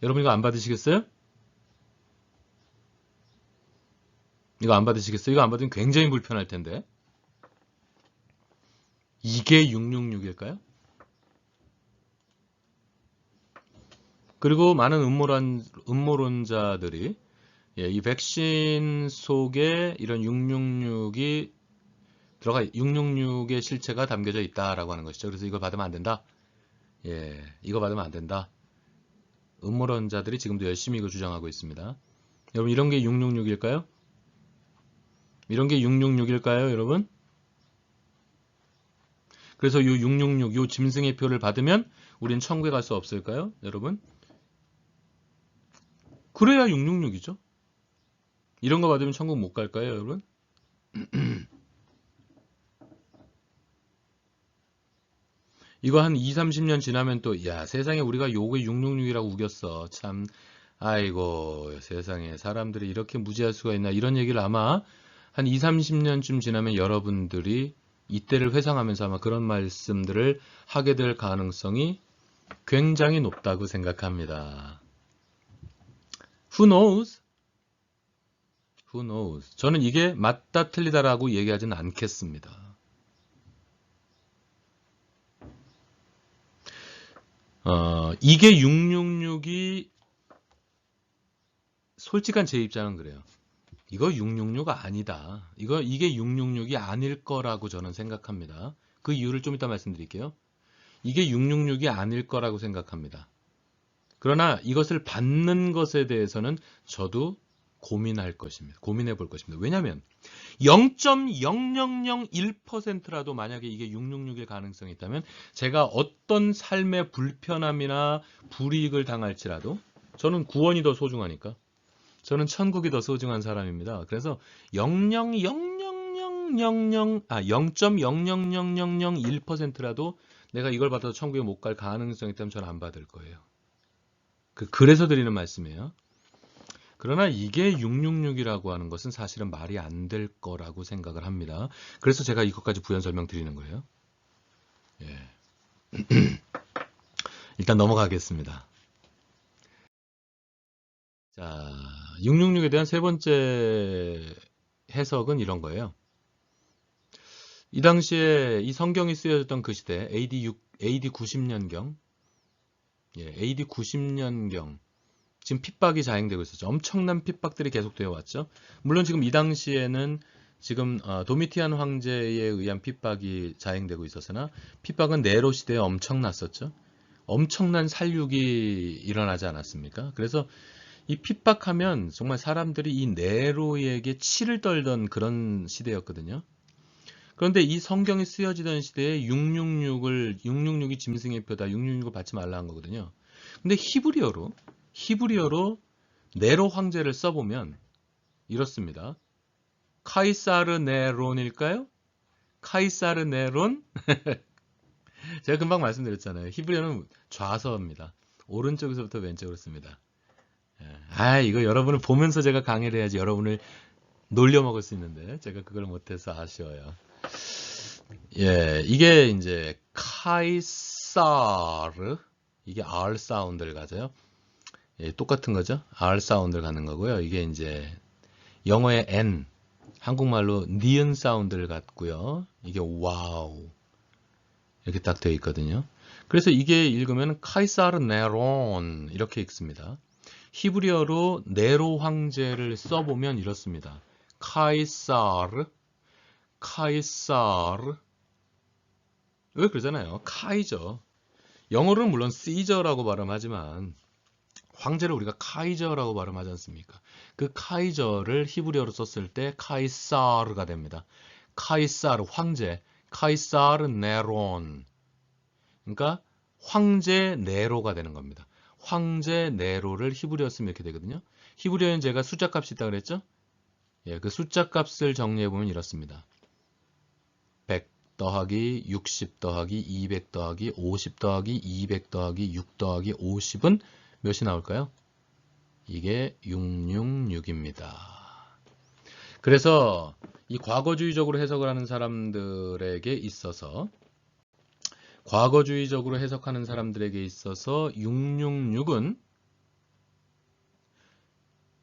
여러분 이거 안 받으시겠어요? 이거 안 받으시겠어요? 이거 안 받으면 굉장히 불편할 텐데. 이게 666일까요? 그리고 많은 음모론자들이 이 백신 속에 이런 666의 실체가 담겨져 있다라고 하는 것이죠. 그래서 이걸 받으면 안 된다. 이거 받으면 안 된다. 음모론자들이 지금도 열심히 이거 주장하고 있습니다. 여러분 이런 게 666일까요? 이런 게 666일까요, 여러분? 그래서 이 666, 요 짐승의 표를 받으면 우린 천국에 갈 수 없을까요, 여러분? 그래야 666이죠. 이런 거 받으면 천국 못 갈까요, 여러분? 이거 한 2, 30년 지나면 또, 야, 세상에 우리가 요게 666이라고 우겼어. 참, 아이고, 세상에 사람들이 이렇게 무지할 수가 있나. 이런 얘기를 아마 한 2, 30년쯤 지나면 여러분들이 이때를 회상하면서 아마 그런 말씀들을 하게 될 가능성이 굉장히 높다고 생각합니다. Who knows? Who knows? 저는 이게 맞다 틀리다라고 얘기하지는 않겠습니다. 이게 666이 솔직한 제 입장은 그래요. 이거 666 아니다. 이게 666이 아닐 거라고 저는 생각합니다. 그 이유를 좀 이따 말씀드릴게요. 이게 666이 아닐 거라고 생각합니다. 그러나 이것을 받는 것에 대해서는 저도 고민할 것입니다. 고민해 볼 것입니다. 왜냐하면 0.0001%라도 만약에 이게 666일 가능성이 있다면 제가 어떤 삶의 불편함이나 불이익을 당할지라도 저는 구원이 더 소중하니까 저는 천국이 더 소중한 사람입니다. 그래서 0.00001%라도 내가 이걸 받아서 천국에 못 갈 가능성이 있다면 저는 안 받을 거예요. 그래서 드리는 말씀이에요. 그러나 이게 666이라고 하는 것은 사실은 말이 안 될 거라고 생각을 합니다. 그래서 제가 이것까지 부연 설명드리는 거예요. 예. 일단 넘어가겠습니다. 자, 666에 대한 세 번째 해석은 이런 거예요. 이 당시에 이 성경이 쓰여졌던 그 시대, AD 90년경, AD 90년경, 지금 핍박이 자행되고 있었죠. 엄청난 핍박들이 계속되어 왔죠. 물론 지금 이 당시에는 지금 도미티안 황제에 의한 핍박이 자행되고 있었으나 핍박은 네로 시대에 엄청났었죠. 엄청난 살육이 일어나지 않았습니까? 그래서 이 핍박하면 정말 사람들이 이 네로에게 치를 떨던 그런 시대였거든요. 그런데 이 성경이 쓰여지던 시대에 666이 짐승의 표다, 666을 받지 말라 한 거거든요. 근데 히브리어로 네로 황제를 써보면 이렇습니다. 카이사르 네론일까요? 카이사르 네론? 제가 금방 말씀드렸잖아요. 히브리어는 좌서입니다. 오른쪽에서부터 왼쪽으로 씁니다. 이거 여러분을 보면서 제가 강의를 해야지 여러분을 놀려먹을 수 있는데 제가 그걸 못해서 아쉬워요. 예, 이게 이제 카이사르, 이게 R 사운드를 가져요. 예, 똑같은 거죠. R 사운드를 갖는 거고요. 이게 이제 영어의 N, 한국말로 니은 사운드를 갖고요. 이게 와우 이렇게 딱 되어 있거든요. 그래서 이게 읽으면 카이사르 네론 이렇게 읽습니다. 히브리어로 네로 황제를 써보면 이렇습니다. 카이사르 왜 그러잖아요. 카이저. 영어로는 물론 시저라고 발음하지만 황제를 우리가 카이저라고 발음하지 않습니까? 그 카이저를 히브리어로 썼을 때 카이사르가 됩니다. 카이사르 황제, 카이사르 네론. 그러니까 황제 네로가 되는 겁니다. 황제 네로를 히브리어 쓰면 이렇게 되거든요. 히브리어는 제가 숫자 값이 있다고 그랬죠? 예, 그 숫자 값을 정리해 보면 이렇습니다. 100 더하기 60 더하기 200 더하기 50 더하기 200 더하기 6 더하기 50은 몇이 나올까요? 이게 666입니다. 그래서 이 과거주의적으로 해석을 하는 사람들에게 있어서 과거주의적으로 해석하는 사람들에게 있어서 666은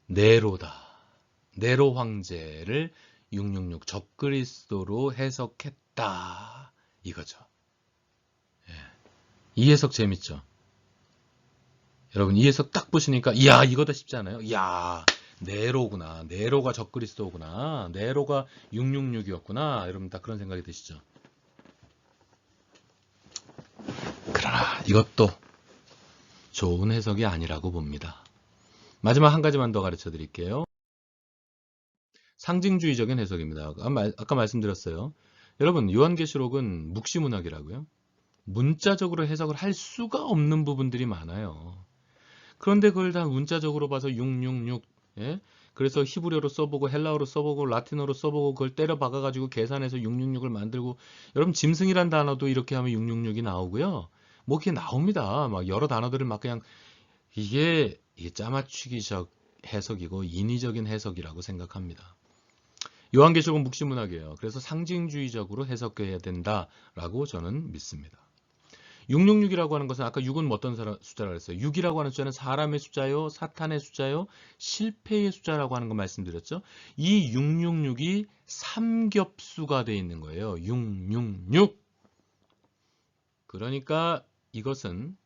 네로다. 네로 황제를 666 적그리스도로 해석했다. 이거죠. 예. 이 해석 재밌죠? 여러분 이 해석 딱 보시니까 이야 이거다 싶지 않아요? 이야 네로구나. 네로가 적그리스도구나. 네로가 666이었구나. 여러분 딱 그런 생각이 드시죠? 그러나 이것도 좋은 해석이 아니라고 봅니다. 마지막 한 가지만 더 가르쳐 드릴게요. 상징주의적인 해석입니다. 아까 말씀드렸어요. 여러분 요한계시록은 묵시문학이라고요. 문자적으로 해석을 할 수가 없는 부분들이 많아요. 그런데 그걸 다 문자적으로 봐서 666, 예? 그래서 히브리어로 써보고 헬라어로 써보고 라틴어로 써보고 그걸 때려 박아가지고 계산해서 666을 만들고 여러분 짐승이란 단어도 이렇게 하면 666이 나오고요. 뭐 이렇게 나옵니다. 막 여러 단어들을 막 그냥 이게 짜맞추기적 해석이고 인위적인 해석이라고 생각합니다. 요한계시록은 묵시문학이에요. 그래서 상징주의적으로 해석해야 된다라고 저는 믿습니다. 666이라고 하는 것은 아까 6은 어떤 숫자라고 했어요? 6이라고 하는 숫자는 사람의 숫자요, 사탄의 숫자요, 실패의 숫자라고 하는 거 말씀드렸죠? 이 666이 삼겹수가 되어 있는 거예요. 666. 그러니까 이것은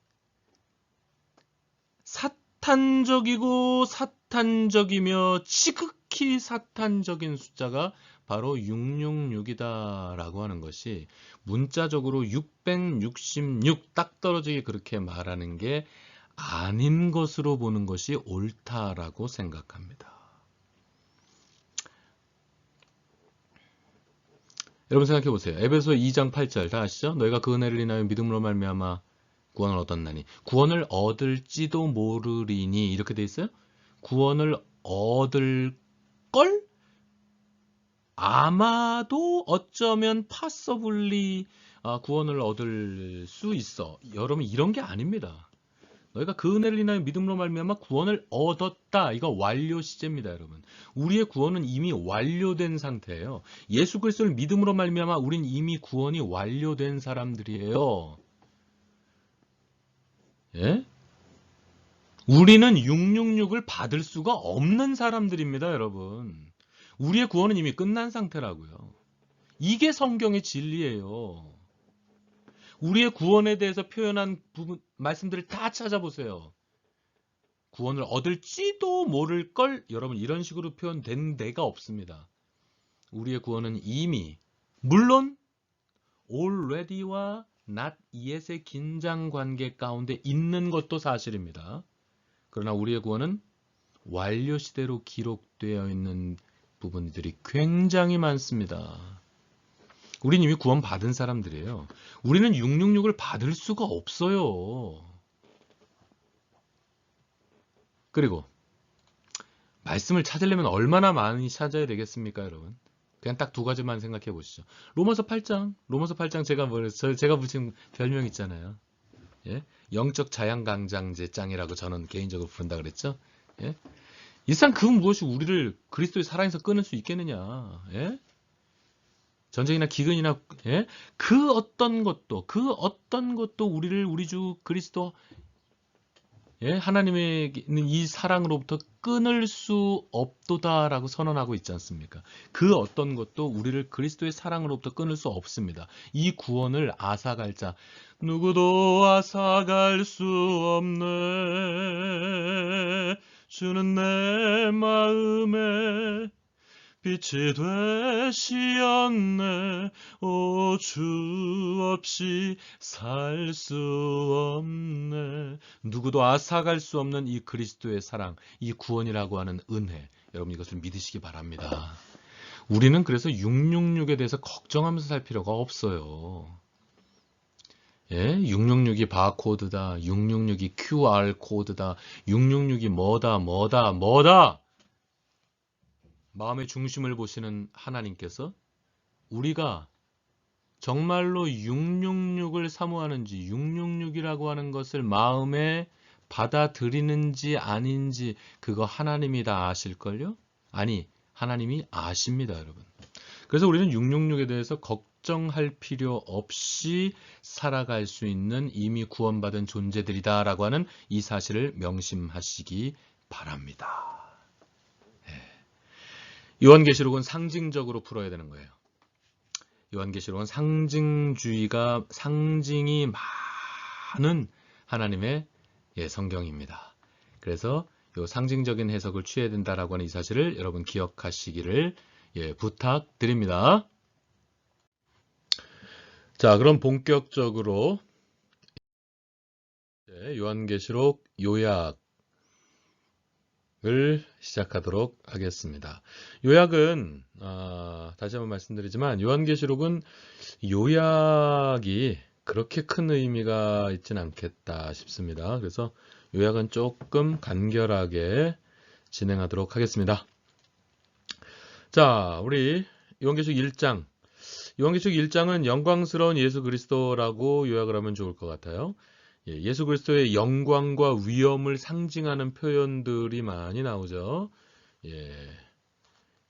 사탄적이고 사탄적이며 지극히 사탄적인 숫자가 바로 666이다라고 하는 것이 문자적으로 666 딱 떨어지게 그렇게 말하는 게 아닌 것으로 보는 것이 옳다라고 생각합니다. 여러분 생각해 보세요. 에베소 2장 8절 다 아시죠? 너희가 그 은혜를 인하여 믿음으로 말미암아 구원을 얻었나니 구원을 얻을지도 모르리니 이렇게 돼 있어요? 구원을 얻을 걸? 아마도 어쩌면 possibly 구원을 얻을 수 있어. 여러분 이런 게 아닙니다. 너희가 그 은혜를 인하여 믿음으로 말미암아 구원을 얻었다. 이거 완료 시제입니다, 여러분. 우리의 구원은 이미 완료된 상태예요. 예수 그리스도를 믿음으로 말미암아 우린 이미 구원이 완료된 사람들이에요. 예? 우리는 666을 받을 수가 없는 사람들입니다, 여러분. 우리의 구원은 이미 끝난 상태라고요. 이게 성경의 진리예요. 우리의 구원에 대해서 표현한 부분, 말씀들을 다 찾아보세요. 구원을 얻을지도 모를 걸 여러분 이런 식으로 표현된 데가 없습니다. 우리의 구원은 이미 물론 already와 not yet의 긴장 관계 가운데 있는 것도 사실입니다. 그러나 우리의 구원은 완료 시대로 기록되어 있는 부분들이 굉장히 많습니다. 우린 이미 구원 받은 사람들이에요. 우리는 666을 받을 수가 없어요. 그리고 말씀을 찾으려면 얼마나 많이 찾아야 되겠습니까, 여러분? 그냥 딱 두 가지만 생각해 보시죠. 로마서 8장 제가 붙인 별명 있잖아요. 예? 영적 자양강장제 짱이라고 저는 개인적으로 부른다 그랬죠. 예? 일상 그 무엇이 우리를 그리스도의 사랑에서 끊을 수 있겠느냐? 예? 전쟁이나 기근이나 예? 그 어떤 것도 우리를 우리 주 그리스도 예? 하나님의 있는 이 사랑으로부터 끊을 수 없도다라고 선언하고 있지 않습니까? 그 어떤 것도 우리를 그리스도의 사랑으로부터 끊을 수 없습니다. 이 구원을 앗아갈 자 누구도 앗아갈 수 없네. 주는 내 마음에 빛이 되시었네. 오 주 없이 살 수 없네. 누구도 앗아갈 수 없는 이 그리스도의 사랑, 이 구원이라고 하는 은혜, 여러분 이것을 믿으시기 바랍니다. 우리는 그래서 666에 대해서 걱정하면서 살 필요가 없어요. 예? 666이 바코드다, 666이 QR 코드다, 666이 뭐다. 마음의 중심을 보시는 하나님께서 우리가 정말로 666을 사모하는지 666이라고 하는 것을 마음에 받아들이는지 아닌지 그거 하나님이 다 아실걸요? 아니, 하나님이 아십니다, 여러분. 그래서 우리는 666에 대해서 걱정할 필요 없이 살아갈 수 있는 이미 구원받은 존재들이다라고 하는 이 사실을 명심하시기 바랍니다. 요한계시록은 상징적으로 풀어야 되는 거예요. 요한계시록은 상징이 많은 하나님의 성경입니다. 그래서 이 상징적인 해석을 취해야 된다라고 하는 이 사실을 여러분 기억하시기를 부탁드립니다. 자, 그럼 본격적으로 요한계시록 요약 을 시작하도록 하겠습니다. 요약은 다시 한번 말씀드리지만 요한계시록은 요약이 그렇게 큰 의미가 있진 않겠다 싶습니다. 그래서 요약은 조금 간결하게 진행하도록 하겠습니다. 자, 우리 요한계시록 1장. 요한계시록 1장은 영광스러운 예수 그리스도라고 요약을 하면 좋을 것 같아요. 예수 그리스도의 영광과 위엄을 상징하는 표현들이 많이 나오죠.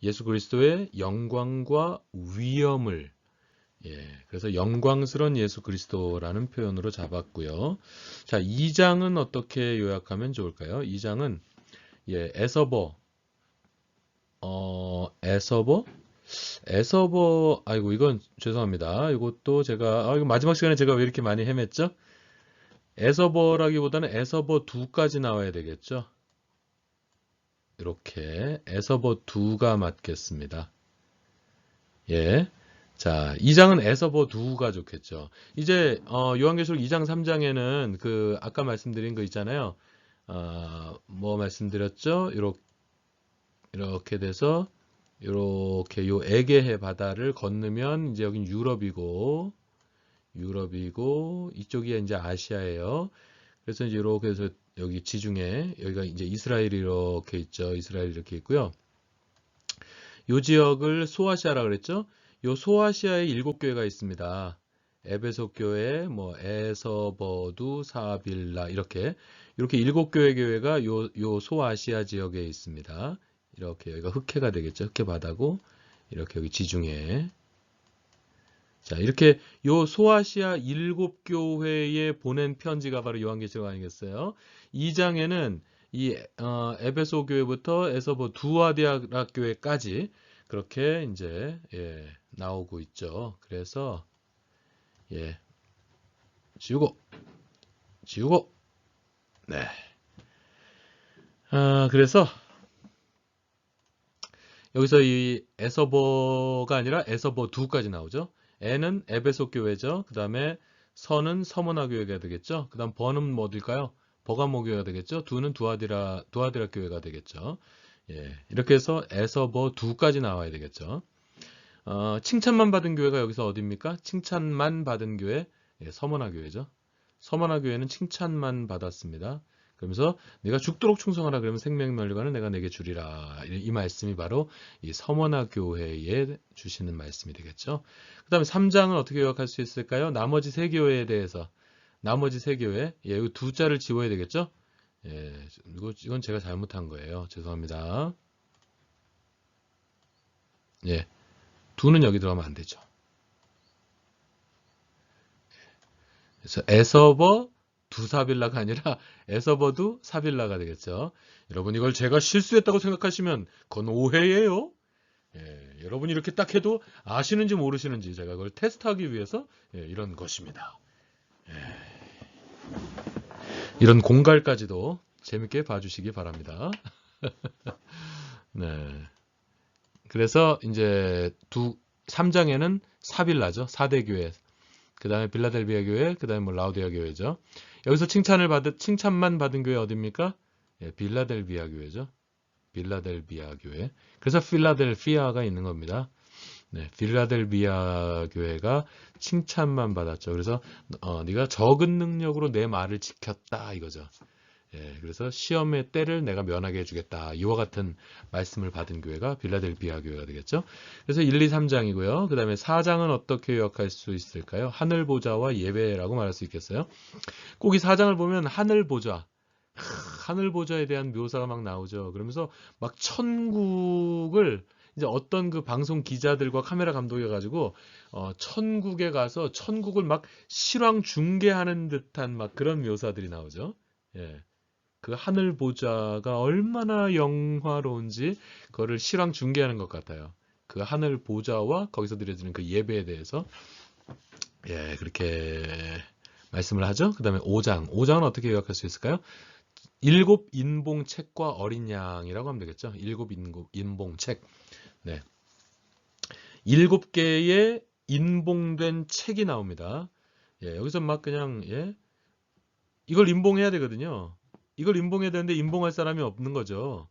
예수 그리스도의 영광과 위엄을 그래서 영광스러운 예수 그리스도라는 표현으로 잡았고요. 자, 2장은 어떻게 요약하면 좋을까요? 2장은 에서버 아이고 이건 죄송합니다. 이것도 제가 이거 마지막 시간에 제가 왜 이렇게 많이 헤맸죠? 에서버라기보다는 에서버 2까지 나와야 되겠죠. 이렇게 에서버 2가 맞겠습니다. 자, 2장은 에서버 2가 좋겠죠. 이제 요한계시록 2장 3장에는 그 아까 말씀드린 거 있잖아요. 뭐 말씀드렸죠? 이렇게 돼서 요렇게 요 에게해 바다를 건너면 이제 여긴 유럽이고 이쪽이 이제 아시아예요. 그래서 이제 이렇게 해서 여기 지중해 여기가 이제 이스라엘이 이렇게 있죠. 이스라엘이 이렇게 있고요. 요 지역을 소아시아라 그랬죠. 요 소아시아에 7교회가 있습니다. 에베소 교회, 뭐 에서버두, 사빌라 이렇게 7교회가 요 소아시아 지역에 있습니다. 이렇게 여기가 흑해가 되겠죠. 흑해 바다고 이렇게 여기 지중해. 자, 이렇게 요 소아시아 7교회에 보낸 편지가 바로 요한계시록 아니겠어요? 2장에는 이 에베소 교회부터 에서버 두아디아라 교회까지 그렇게 이제 나오고 있죠. 그래서 지우고 네. 그래서 여기서 이 에서버가 아니라 에서버 두까지 나오죠. 에는 에베소 교회죠. 그 다음에 서는 서머나 교회가 되겠죠. 그 다음 버는 뭐 어딜까요? 버가모 교회가 되겠죠. 두는 두아디라 교회가 되겠죠. 이렇게 해서 에서버 두까지 나와야 되겠죠. 칭찬만 받은 교회가 여기서 어디입니까? 칭찬만 받은 교회, 서머나 교회죠. 서머나 교회는 칭찬만 받았습니다. 그러면서 네가 죽도록 충성하라 그러면 생명 멸류관을 내가 내게 주리라. 이 말씀이 바로 이 서머나 교회에 주시는 말씀이 되겠죠. 그 다음에 3장은 어떻게 요약할 수 있을까요? 나머지 세 교회에 대해서 나머지 세 교회 이 두 자를 지워야 되겠죠. 이건 제가 잘못한 거예요. 죄송합니다. 두는 여기 들어가면 안 되죠. 그래서 에서버 두사빌라가 아니라 에서버두 사빌라가 되겠죠. 여러분 이걸 제가 실수했다고 생각하시면 그건 오해예요. 여러분이 이렇게 딱 해도 아시는지 모르시는지 제가 그걸 테스트하기 위해서 이런 것입니다. 이런 공갈까지도 재밌게 봐주시기 바랍니다. 네. 그래서 이제 3장에는 사빌라죠. 4대 교회. 그 다음에 빌라델비아 교회, 그 다음에 뭐 라우디아 교회죠. 여기서 칭찬만 받은 교회 어디입니까? 빌라델비아 교회죠. 빌라델비아 교회. 그래서 필라델피아가 있는 겁니다. 빌라델비아 교회가 칭찬만 받았죠. 그래서 네가 적은 능력으로 내 말을 지켰다 이거죠. 그래서 시험의 때를 내가 면하게 해주겠다. 이와 같은 말씀을 받은 교회가 빌라델비아 교회가 되겠죠. 그래서 1, 2, 3장이고요. 그 다음에 4장은 어떻게 요약할 수 있을까요? 하늘 보좌와 예배라고 말할 수 있겠어요. 꼭 이 4장을 보면 하늘 보좌, 하늘 보좌에 대한 묘사가 막 나오죠. 그러면서 막 천국을 이제 어떤 그 방송 기자들과 카메라 감독이 가지고 천국에 가서 천국을 막 실황 중계하는 듯한 막 그런 묘사들이 나오죠. 그 하늘 보좌가 얼마나 영화로운지 그거를 실황 중계하는 것 같아요. 그 하늘 보좌와 거기서 드려지는 그 예배에 대해서 그렇게 말씀을 하죠. 그 다음에 5장은 어떻게 요약할 수 있을까요? 7 인봉책과 어린 양이라고 하면 되겠죠. 7 인봉책. 7개의 인봉된 책이 나옵니다. 여기서 막 그냥 이걸 인봉해야 되거든요. 이걸 인봉해야 되는데 인봉할 사람이 없는 거죠.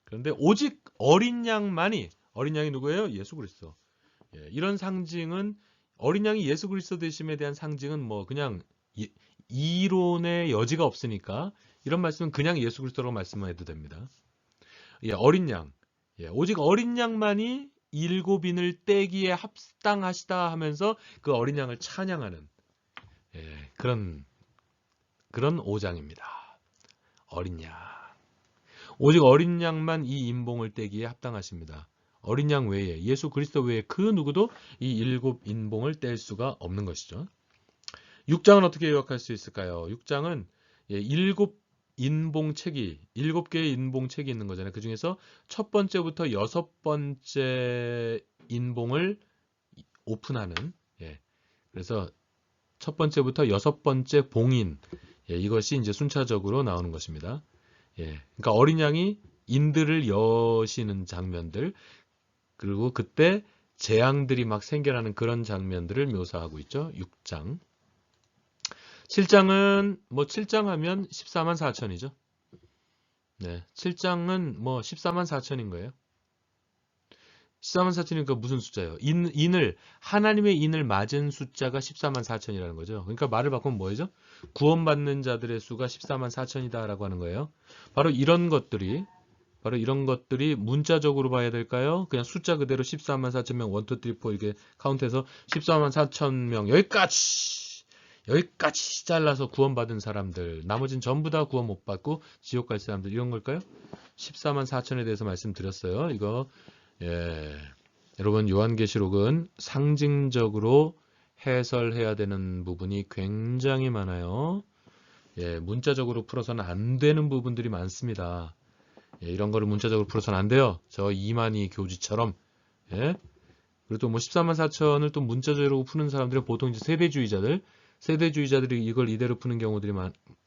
그런데 오직 어린 양이 누구예요? 예수 그리스도. 이런 상징은 어린 양이 예수 그리스도 되심에 대한 상징은 뭐 그냥 이론의 여지가 없으니까 이런 말씀은 그냥 예수 그리스도라고 말씀해도 됩니다. 어린 양. 오직 어린 양만이 7인을 떼기에 합당하시다 하면서 그 어린 양을 찬양하는 그런 5장입니다. 어린 양. 오직 어린 양만 이 인봉을 떼기에 합당하십니다. 어린 양 외에 예수 그리스도 외에 그 누구도 이 7 인봉을 뗄 수가 없는 것이죠. 6장은 어떻게 요약할 수 있을까요? 6장은 7 인봉책이 7개의 인봉책이 있는 거잖아요. 그 중에서 첫 번째부터 6번째 인봉을 오픈하는 그래서 첫 번째부터 6번째 봉인 이것이 이제 순차적으로 나오는 것입니다. 그러니까 어린 양이 인들을 여시는 장면들 그리고 그때 재앙들이 막 생겨나는 그런 장면들을 묘사하고 있죠. 6장. 7장은 뭐 7장 하면 14만 4천이죠. 7장은 뭐 14만 4천인 거예요. 14만 4천이니까 무슨 숫자예요? 하나님의 인을 맞은 숫자가 14만 4천이라는 거죠. 그러니까 말을 바꾸면 뭐죠? 구원받는 자들의 수가 14만 4천이다라고 하는 거예요. 바로 이런 것들이 문자적으로 봐야 될까요? 그냥 숫자 그대로 14만 4천 명, 1, 2, 3, 4 이렇게 카운트해서 14만 4천 명, 여기까지 잘라서 구원받은 사람들, 나머지는 전부 다 구원 못 받고 지옥 갈 사람들, 이런 걸까요? 14만 4천에 대해서 말씀드렸어요. 이거, 여러분, 요한계시록은 상징적으로 해설해야 되는 부분이 굉장히 많아요. 문자적으로 풀어서는 안 되는 부분들이 많습니다. 이런 거를 문자적으로 풀어서는 안 돼요. 저 이만희 교주처럼. 그리고 또 뭐 14만 4천을 또 문자적으로 푸는 사람들은 보통 이제 세대주의자들이 이걸 이대로 푸는 경우들이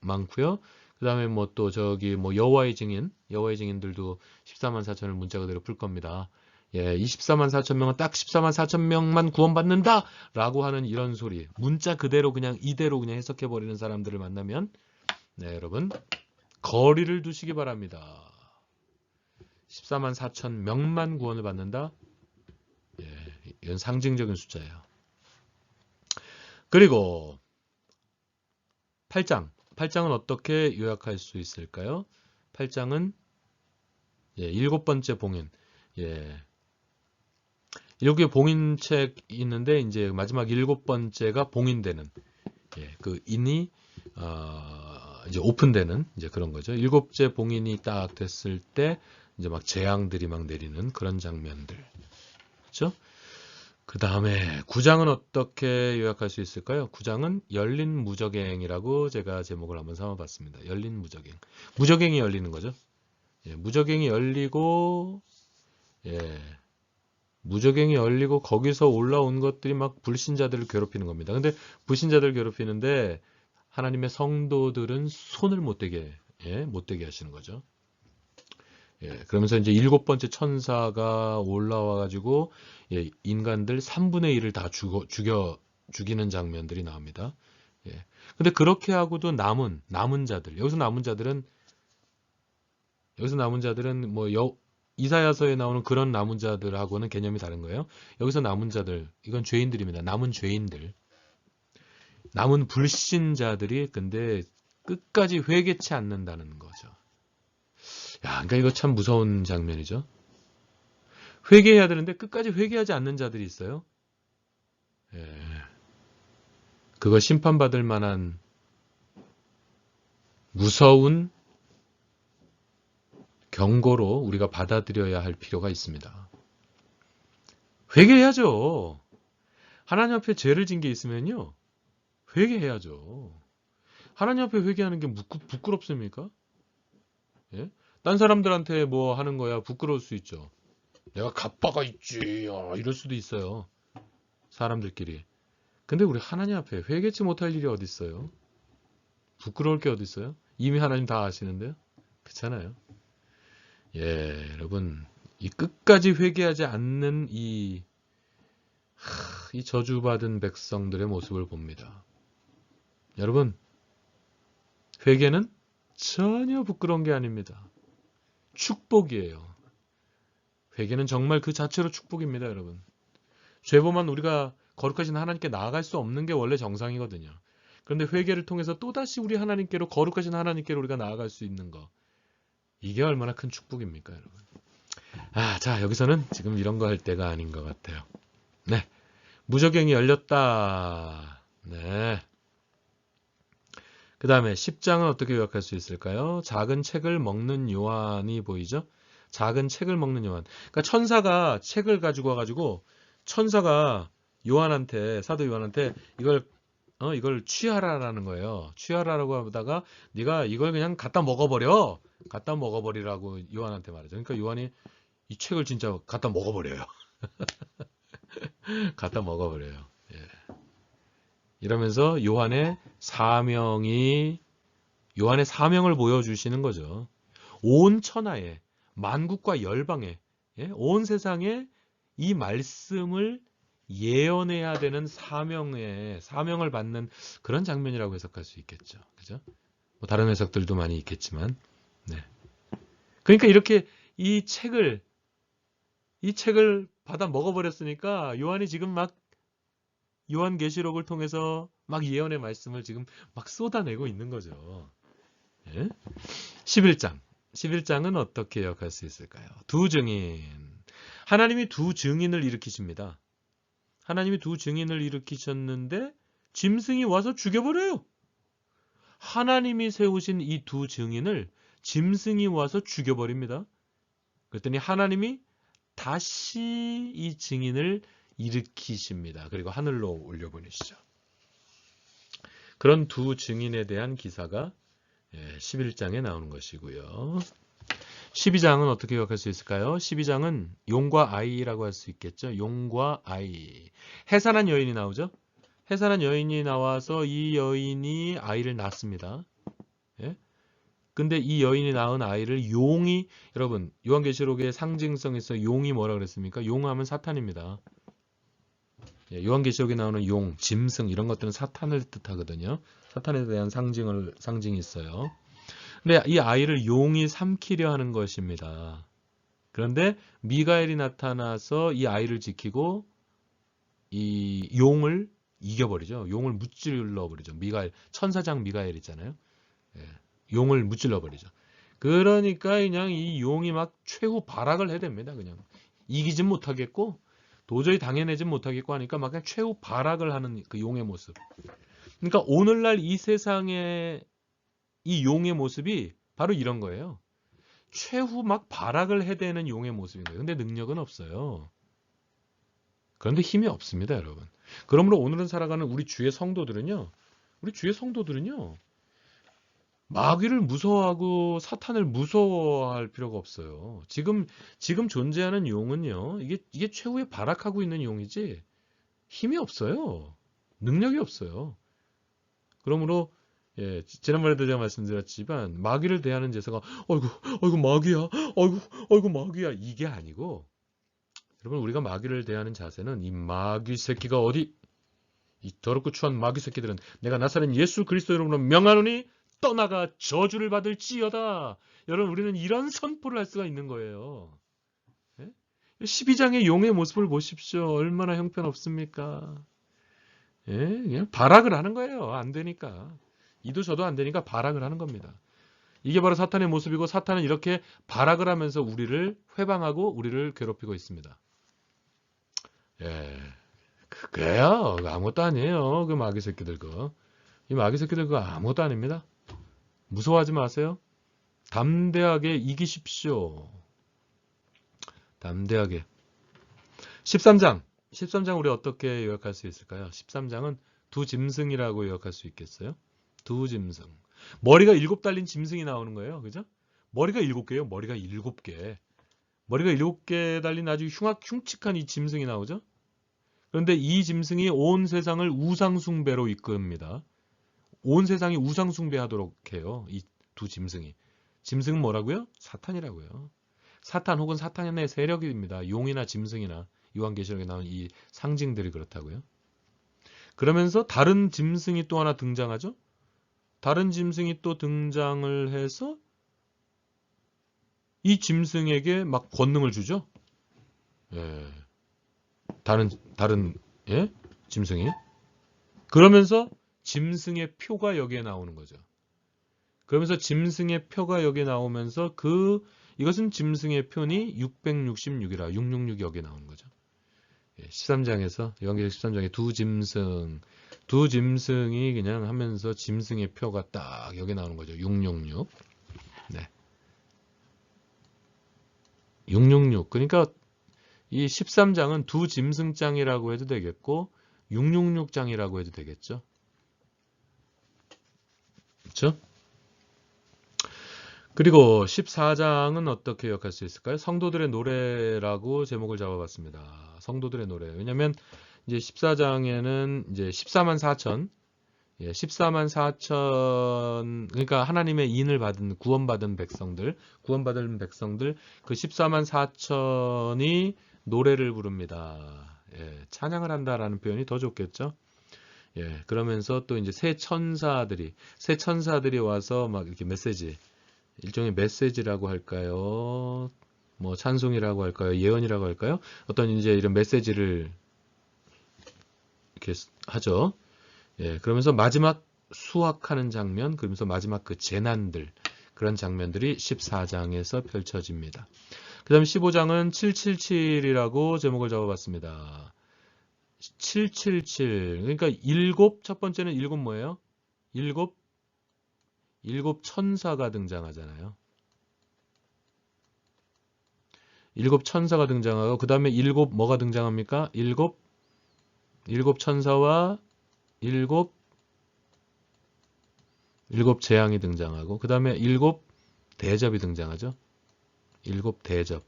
많고요. 그 다음에 뭐 또 여호와의 증인들도 14만 4천을 문자 그대로 풀 겁니다. 이 14만 4천 명은 딱 14만 4천 명만 구원받는다! 라고 하는 이런 소리. 문자 그대로 그냥 이대로 그냥 해석해버리는 사람들을 만나면, 여러분, 거리를 두시기 바랍니다. 14만 4천 명만 구원을 받는다? 이건 상징적인 숫자예요. 그리고 8장은 어떻게 요약할 수 있을까요? 8장은 7번째 봉인. 7개의 봉인책이 있는데 이제 마지막 7번째가 봉인되는 그 인이 이제 오픈되는 이제 그런 거죠. 7째 봉인이 딱 됐을 때 이제 막 재앙들이 막 내리는 그런 장면들. 그렇죠? 그 다음에 9장은 어떻게 요약할 수 있을까요? 9장은 열린 무저갱이라고 제가 제목을 한번 삼아봤습니다. 열린 무저갱. 무저갱이 열리는 거죠. 무저갱이 열리고 거기서 올라온 것들이 막 불신자들을 괴롭히는 겁니다. 근데 불신자들을 괴롭히는데 하나님의 성도들은 손을 못 대게 하시는 거죠. 그러면서 이제 7번째 천사가 올라와 가지고 인간들 3분의 1을 다 죽이는 장면들이 나옵니다. 근데 그렇게 하고도 남은 자들, 여기서 남은 자들은 뭐 이사야서에 나오는 그런 남은 자들하고는 개념이 다른 거예요. 여기서 남은 자들, 이건 죄인들입니다. 남은 죄인들. 남은 불신자들이 근데 끝까지 회개치 않는다는 거죠. 그러니까 이거 참 무서운 장면이죠. 회개해야 되는데 끝까지 회개하지 않는 자들이 있어요. 그거 심판받을 만한 무서운 경고로 우리가 받아들여야 할 필요가 있습니다. 회개해야죠. 하나님 앞에 죄를 진 게 있으면요. 회개해야죠. 하나님 앞에 회개하는 게 부끄럽습니까? 딴 사람들한테 뭐 하는 거야 부끄러울 수 있죠. 내가 갑바가 있지 이럴 수도 있어요. 사람들끼리. 근데 우리 하나님 앞에 회개치 못할 일이 어디 있어요? 부끄러울 게 어디 있어요? 이미 하나님 다 아시는데요. 그렇잖아요. 여러분 이 끝까지 회개하지 않는 이 저주받은 백성들의 모습을 봅니다. 여러분 회개는 전혀 부끄러운 게 아닙니다. 축복이에요. 회개는 정말 그 자체로 축복입니다, 여러분. 죄범한 우리가 거룩하신 하나님께 나아갈 수 없는 게 원래 정상이거든요. 그런데 회개를 통해서 또다시 우리 하나님께로 거룩하신 하나님께로 우리가 나아갈 수 있는 거. 이게 얼마나 큰 축복입니까, 여러분. 자, 여기서는 지금 이런 거 할 때가 아닌 것 같아요. 네. 무저갱이 열렸다. 네. 그 다음에 10장은 어떻게 요약할 수 있을까요? 작은 책을 먹는 요한이 보이죠? 작은 책을 먹는 요한. 그러니까 천사가 책을 가지고 와가지고 천사가 사도 요한한테 이걸 취하라라는 거예요. 취하라라고 하다가 네가 이걸 그냥 갖다 먹어버리라고 요한한테 말하죠. 그러니까 요한이 이 책을 진짜 갖다 먹어버려요. 갖다 먹어버려요. 이러면서 요한의 사명을 보여주시는 거죠. 온 천하에 만국과 열방에 온 세상에 이 말씀을 예언해야 되는 사명을 받는 그런 장면이라고 해석할 수 있겠죠. 그죠? 뭐 다른 해석들도 많이 있겠지만, 그러니까 이렇게 이 책을 받아 먹어버렸으니까 요한이 지금 막 요한계시록을 통해서 막 예언의 말씀을 지금 막 쏟아내고 있는 거죠. 예? 11장. 11장은 어떻게 역할 수 있을까요? 두 증인. 하나님이 두 증인을 일으키십니다. 하나님이 두 증인을 일으키셨는데 짐승이 와서 죽여버려요. 하나님이 세우신 이 두 증인을 짐승이 와서 죽여버립니다. 그랬더니 하나님이 다시 이 증인을 일으키십니다. 그리고 하늘로 올려보내시죠. 그런 두 증인에 대한 기사가 11장에 나오는 것이고요. 12장은 어떻게 기억할 수 있을까요? 12장은 용과 아이라고 할 수 있겠죠. 용과 아이. 해산한 여인이 나오죠. 해산한 여인이 나와서 이 여인이 아이를 낳습니다. 예? 근데 이 여인이 낳은 아이를 용이, 여러분 요한계시록의 상징성에서 용이 뭐라 그랬습니까? 용하면 사탄입니다. 요한계시록에 나오는 용, 짐승 이런 것들은 사탄을 뜻하거든요. 사탄에 대한 상징이 있어요. 근데 이 아이를 용이 삼키려 하는 것입니다. 그런데 미가엘이 나타나서 이 아이를 지키고 이 용을 이겨버리죠. 용을 무찔러 버리죠. 미가엘, 천사장 미가엘 있잖아요. 용을 무찔러 버리죠. 그러니까 그냥 이 용이 막 최후 발악을 해댑니다. 그냥 이기진 못하겠고 도저히 당해내진 못하겠고 하니까 막 그냥 최후 발악을 하는 그 용의 모습. 그러니까 오늘날 이 세상의 이 용의 모습이 바로 이런 거예요. 최후 막 발악을 해대는 용의 모습인 거예요. 근데 능력은 없어요. 그런데 힘이 없습니다, 여러분. 그러므로 오늘은 살아가는 우리 주의 성도들은요. 마귀를 무서워하고 사탄을 무서워할 필요가 없어요. 지금 존재하는 용은요. 이게 최후에 발악하고 있는 용이지 힘이 없어요. 능력이 없어요. 그러므로 지난번에도 제가 말씀드렸지만 마귀를 대하는 제사가 어이구 마귀야. 어이구 마귀야. 이게 아니고 여러분 우리가 마귀를 대하는 자세는 이 마귀 새끼가 어디 이 더럽고 추한 마귀 새끼들은 내가 나사렛 예수 그리스도 이름으로 명하노니 떠나가 저주를 받을지어다. 여러분 우리는 이런 선포를 할 수가 있는 거예요. 12장의 용의 모습을 보십시오. 얼마나 형편없습니까? 그냥 발악을 하는 거예요. 안 되니까. 이도 저도 안 되니까 발악을 하는 겁니다. 이게 바로 사탄의 모습이고 사탄은 이렇게 발악을 하면서 우리를 회방하고 우리를 괴롭히고 있습니다. 그래요. 아무것도 아니에요. 그 마귀 새끼들 이 마귀 새끼들 아무것도 아닙니다. 무서워하지 마세요. 담대하게 이기십시오. 담대하게. 13장 우리 어떻게 요약할 수 있을까요? 13장은 두 짐승이라고 요약할 수 있겠어요? 두 짐승. 머리가 7 달린 짐승이 나오는 거예요. 그죠? 머리가 7개예요. 머리가 7개. 머리가 7개 달린 아주 흉측한 이 짐승이 나오죠? 그런데 이 짐승이 온 세상을 우상숭배로 이끕니다. 온 세상이 우상숭배하도록 해요. 이 두 짐승이. 짐승은 뭐라고요? 사탄이라고요. 사탄 혹은 사탄의 세력입니다. 용이나 짐승이나 요한계시록에 나온 이 상징들이 그렇다고요. 그러면서 다른 짐승이 또 하나 등장하죠. 다른 짐승이 또 등장을 해서 이 짐승에게 막 권능을 주죠. 다른 짐승이. 그러면서 짐승의 표가 여기에 나오는 거죠. 그러면서 짐승의 표가 여기에 나오면서 이것은 짐승의 표니 666이라 666이 여기에 나오는 거죠. 13장에서 요한계시록 13장에 두 짐승이 그냥 하면서 짐승의 표가 딱 여기 나오는 거죠. 666. 네. 666. 그러니까 이 13장은 두 짐승장이라고 해도 되겠고 666장이라고 해도 되겠죠. 그렇죠? 그리고 14장은 어떻게 기억할 수 있을까요? 성도들의 노래라고 제목을 잡아봤습니다. 성도들의 노래. 왜냐하면 이제 14장에는 이제 14만 4천, 14만 4천, 그러니까 하나님의 인을 받은 구원받은 백성들 그 14만 4천이 노래를 부릅니다. 찬양을 한다라는 표현이 더 좋겠죠. 그러면서 또 이제 새 천사들이 와서 막 이렇게 일종의 메시지라고 할까요? 뭐 찬송이라고 할까요? 예언이라고 할까요? 어떤 이제 이런 메시지를 이렇게 하죠. 예, 그러면서 마지막 수확하는 장면, 그러면서 마지막 그 재난들, 그런 장면들이 14장에서 펼쳐집니다. 그 다음에 15장은 777이라고 제목을 잡아봤습니다. 777. 그러니까 일곱, 첫 번째는 일곱 뭐예요? 일곱 천사가 등장하잖아요. 일곱 천사가 등장하고, 그 다음에 일곱 뭐가 등장합니까? 일곱 천사와 일곱 재앙이 등장하고, 그 다음에 일곱 대접이 등장하죠. 일곱 대접,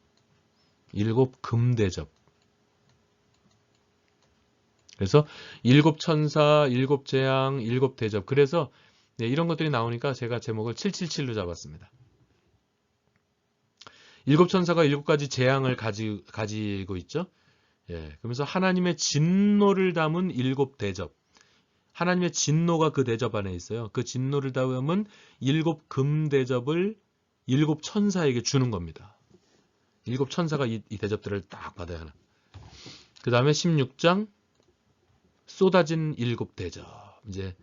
일곱 금대접. 그래서 일곱 천사, 일곱 재앙, 일곱 대접. 그래서 네, 이런 것들이 나오니까 제가 제목을 777로 잡았습니다. 일곱 천사가 일곱 가지 재앙을 가지고 있죠. 예, 그러면서 하나님의 진노를 담은 일곱 대접. 하나님의 진노가 그 대접 안에 있어요. 그 진노를 담은 일곱 금대접을 일곱 천사에게 주는 겁니다. 일곱 천사가 이 대접들을 딱 받아야 하나. 그 다음에 16장 쏟아진 일곱 대접. 이제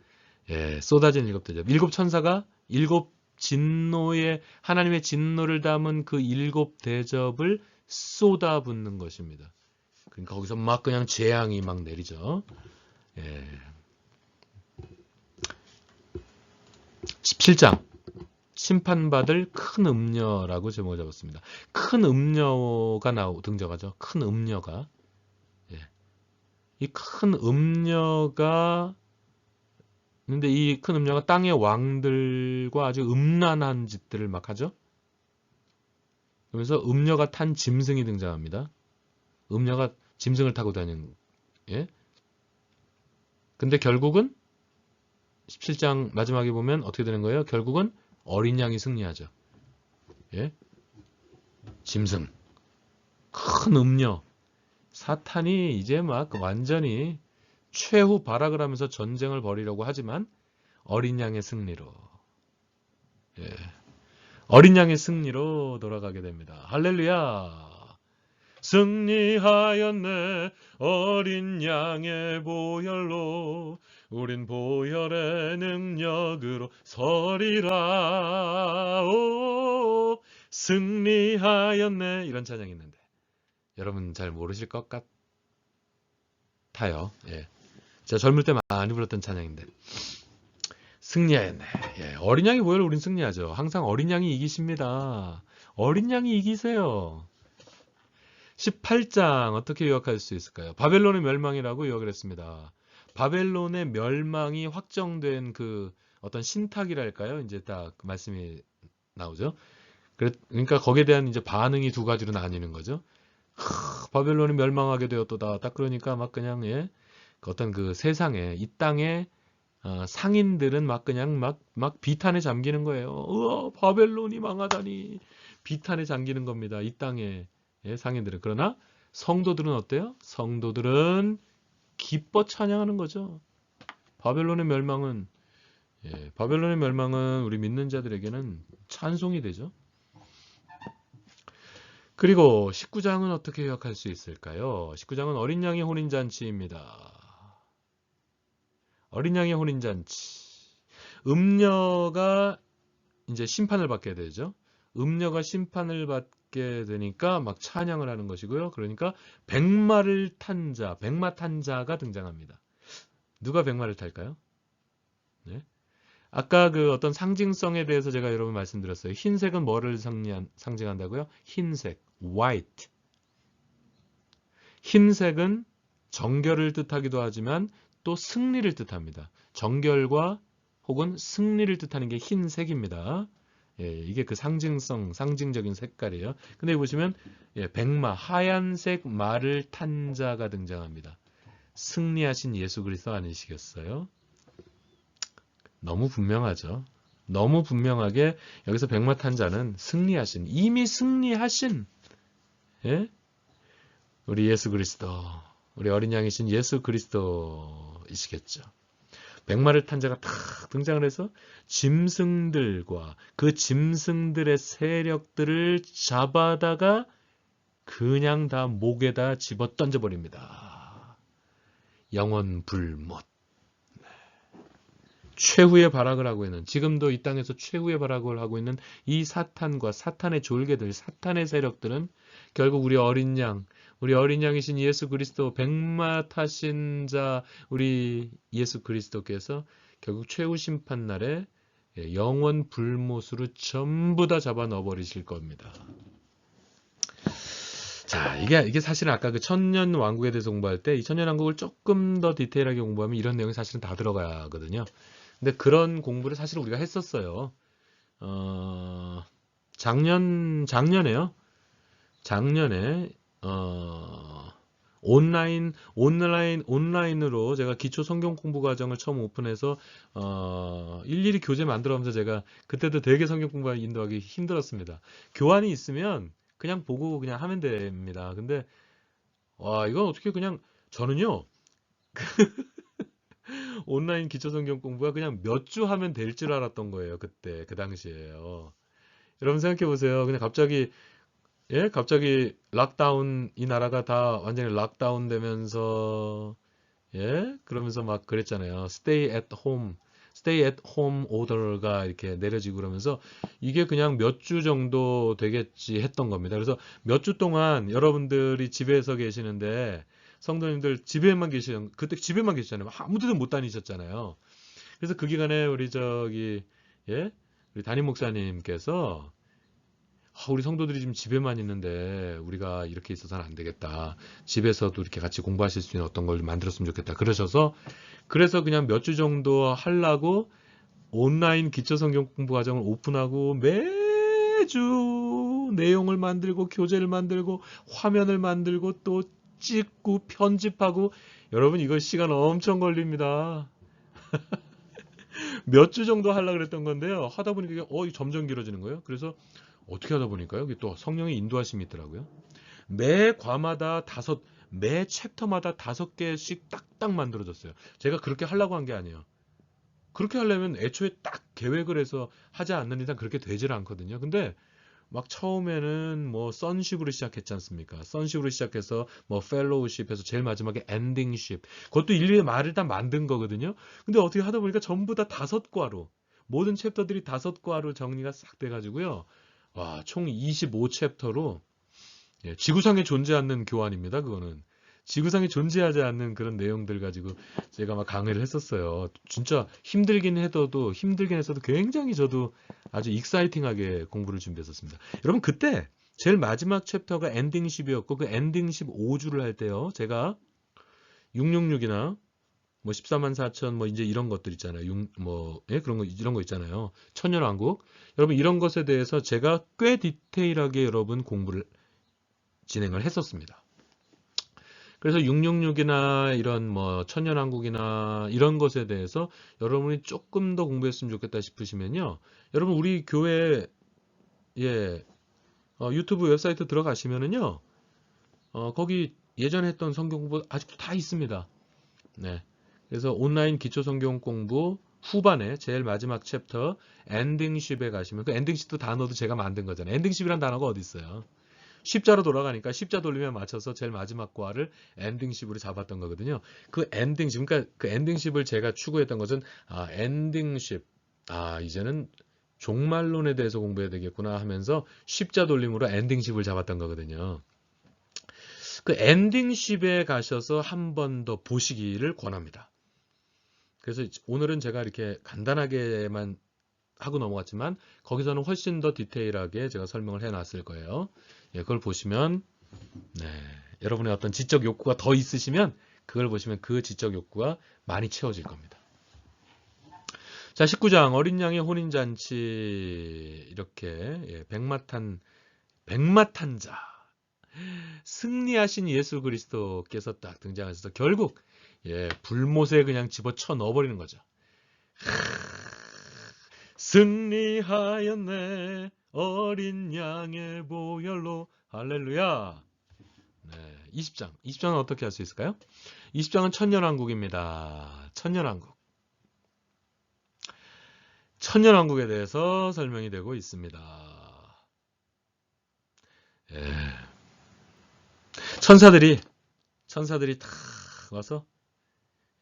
예, 쏟아진 일곱 대접. 일곱 천사가 일곱 진노의 하나님의 진노를 담은 그 일곱 대접을 쏟아붓는 것입니다. 그러니까 거기서 막 그냥 재앙이 막 내리죠. 예. 17장 심판받을 큰 음녀라고 제목을 잡았습니다. 큰 음녀가 등장하죠. 큰 음녀가. 예. 이 큰 음녀가 근데 이 큰 음녀가 땅의 왕들과 아주 음란한 짓들을 막 하죠. 그러면서 음녀가 탄 짐승이 등장합니다. 음녀가 짐승을 타고 다니는. 예. 근데 결국은 17장 마지막에 보면 어떻게 되는 거예요? 결국은 어린 양이 승리하죠. 예? 짐승, 큰 음녀, 사탄이 이제 막 완전히 최후 발악을 하면서 전쟁을 벌이려고 하지만 어린 양의 승리로, 예. 어린 양의 승리로 돌아가게 됩니다. 할렐루야! 승리하였네 어린 양의 보혈로 우린 보혈의 능력으로 서리라. 오, 승리하였네. 이런 찬양이 있는데 여러분 잘 모르실 것 같아요. 예. 제가 젊을 때 많이 불렀던 찬양인데 승리하였네. 예. 어린 양의 보혈로 우린 승리하죠. 항상 어린 양이 이기십니다. 어린 양이 이기세요. 18장 어떻게 요약할 수 있을까요? 바벨론의 멸망이라고 요약을 했습니다. 바벨론의 멸망이 확정된 그 어떤 신탁이랄까요? 이제 딱 말씀이 나오죠. 그러니까 거기에 대한 이제 반응이 두 가지로 나뉘는 거죠. 바벨론이 멸망하게 되었도다. 딱 그러니까 막 그냥 예, 어떤 그 세상에 이 땅에 상인들은 막 그냥 막 비탄에 잠기는 거예요. 바벨론이 망하다니 비탄에 잠기는 겁니다. 이 땅에. 예, 상인들은. 그러나 성도들은 어때요? 성도들은 기뻐 찬양하는 거죠. 바벨론의 멸망은 우리 믿는 자들에게는 찬송이 되죠. 그리고 19장은 어떻게 요약할 수 있을까요? 19장은 어린 양의 혼인잔치입니다. 어린 양의 혼인잔치. 음녀가 이제 심판을 받게 되죠. 음녀가 심판을 받게 되니까 막 찬양을 하는 것이고요. 그러니까 백마를 탄 자, 백마 탄 자가 등장합니다. 누가 백마를 탈까요? 네. 아까 그 어떤 상징성에 대해서 제가 여러분 말씀드렸어요. 흰색은 뭐를 상징한다고요? 흰색, white. 흰색은 정결을 뜻하기도 하지만 또 승리를 뜻합니다. 정결과 혹은 승리를 뜻하는 게 흰색입니다. 예, 이게 그 상징적인 색깔이에요. 근데 보시면 예, 백마, 하얀색 말을 탄 자가 등장합니다. 승리하신 예수 그리스도 아니시겠어요? 너무 분명하죠. 너무 분명하게 여기서 백마 탄 자는 승리하신, 이미 승리하신 예? 우리 예수 그리스도, 우리 어린 양이신 예수 그리스도이시겠죠. 백마를 탄 자가 탁 등장을 해서 짐승들과 그 짐승들의 세력들을 잡아다가 그냥 다 목에다 집어 던져버립니다. 영원 불못. 최후의 발악을 하고 있는, 지금도 이 땅에서 최후의 발악을 하고 있는 이 사탄과 사탄의 졸개들, 사탄의 세력들은 결국 우리 어린 양이신 예수 그리스도, 백마 타신 자 우리 예수 그리스도께서 결국 최후 심판 날에 영원 불못으로 전부 다 잡아 넣어버리실 겁니다. 자, 이게 사실은 아까 그 천년 왕국에 대해서 공부할 때 이 천년 왕국을 조금 더 디테일하게 공부하면 이런 내용이 사실은 다 들어가거든요. 근데 그런 공부를 사실 우리가 했었어요. 작년에요. 작년에 온라인으로 제가 기초 성경 공부 과정을 처음 오픈해서 일일이 교재 만들어가면서 제가 그때도 되게 성경 공부 인도하기 힘들었습니다. 교환이 있으면 그냥 보고 그냥 하면 됩니다. 근데 와, 이건 어떻게 그냥 저는요. 온라인 기초 성경 공부가 그냥 몇 주 하면 될 줄 알았던 거예요. 그때 그 당시에요. 여러분 생각해 보세요. 그냥 갑자기 락다운, 이 나라가 다 완전히 락다운 되면서 그러면서 막 그랬잖아요. Stay at home order가 이렇게 내려지고 그러면서 이게 그냥 몇 주 정도 되겠지 했던 겁니다. 그래서 몇 주 동안 여러분들이 집에서 계시는데 성도님들 그때 집에만 계시잖아요. 아무 데도 못 다니셨잖아요. 그래서 그 기간에 우리 담임 목사님께서 우리 성도들이 지금 집에만 있는데 우리가 이렇게 있어서는 안 되겠다. 집에서도 이렇게 같이 공부하실 수 있는 어떤 걸 만들었으면 좋겠다. 그래서 그냥 몇 주 정도 하려고 온라인 기초성경 공부 과정을 오픈하고 매주 내용을 만들고 교재를 만들고 화면을 만들고 또 찍고 편집하고 여러분 이거 시간 엄청 걸립니다. 몇 주 정도 하려고 그랬던 건데요. 하다 보니까 이게 점점 길어지는 거예요. 그래서 어떻게 하다 보니까요. 이게 또 성령의 인도하심이 있더라고요. 매 챕터마다 5개씩 딱딱 만들어졌어요. 제가 그렇게 하려고 한 게 아니에요. 그렇게 하려면 애초에 딱 계획을 해서 하지 않는 이상 그렇게 되질 않거든요. 근데 막 처음에는 뭐 선십으로 시작했지 않습니까? 선십으로 시작해서 뭐 펠로우십해서 제일 마지막에 엔딩십. 그것도 일일이 말을 다 만든 거거든요. 근데 어떻게 하다 보니까 전부 다 5과로 모든 챕터들이 5과로 정리가 싹 돼가지고요. 와, 총 25챕터로 지구상에 존재 않는 교환입니다. 그거는. 지구상에 존재하지 않는 그런 내용들 가지고 제가 막 강의를 했었어요. 진짜 힘들긴 했어도 굉장히 저도 아주 익사이팅하게 공부를 준비했었습니다. 여러분 그때 제일 마지막 챕터가 엔딩십이었고 그 엔딩십 5주를 할 때요. 제가 666이나 뭐 14만 4천 뭐 이제 이런 것들 있잖아요. 이런 거 있잖아요. 천년왕국. 여러분 이런 것에 대해서 제가 꽤 디테일하게 여러분 공부를 진행을 했었습니다. 그래서 666이나 이런 뭐 천년왕국이나 이런 것에 대해서 여러분이 조금 더 공부했으면 좋겠다 싶으시면요. 여러분 우리 교회 유튜브 웹사이트 들어가시면은요. 거기 예전에 했던 성경 공부 아직도 다 있습니다. 네. 그래서 온라인 기초 성경 공부 후반에 제일 마지막 챕터 엔딩십에 가시면 그 엔딩십도 단어도 제가 만든 거잖아요. 엔딩십이란 단어가 어디 있어요? 십자로 돌아가니까 십자 돌리면 맞춰서 제일 마지막 과를 엔딩십으로 잡았던 거거든요. 그러니까 그 엔딩십을 제가 추구했던 것은 엔딩십. 이제는 종말론에 대해서 공부해야 되겠구나 하면서 십자 돌림으로 엔딩십을 잡았던 거거든요. 그 엔딩십에 가셔서 한 번 더 보시기를 권합니다. 그래서 오늘은 제가 이렇게 간단하게만 하고 넘어갔지만 거기서는 훨씬 더 디테일하게 제가 설명을 해놨을 거예요. 그걸 보시면 여러분의 어떤 지적 욕구가 더 있으시면 그걸 보시면 그 지적 욕구가 많이 채워질 겁니다. 자, 19장 어린 양의 혼인잔치 이렇게 백마탄 자 승리하신 예수 그리스도께서 딱 등장하셔서 결국 불못에 그냥 집어쳐 넣어버리는 거죠. 승리하였네 어린 양의 보혈로 할렐루야. 20장은 어떻게 할 수 있을까요? 20장은 천년왕국입니다. 천년왕국에 대해서 설명이 되고 있습니다. 천사들이 다 와서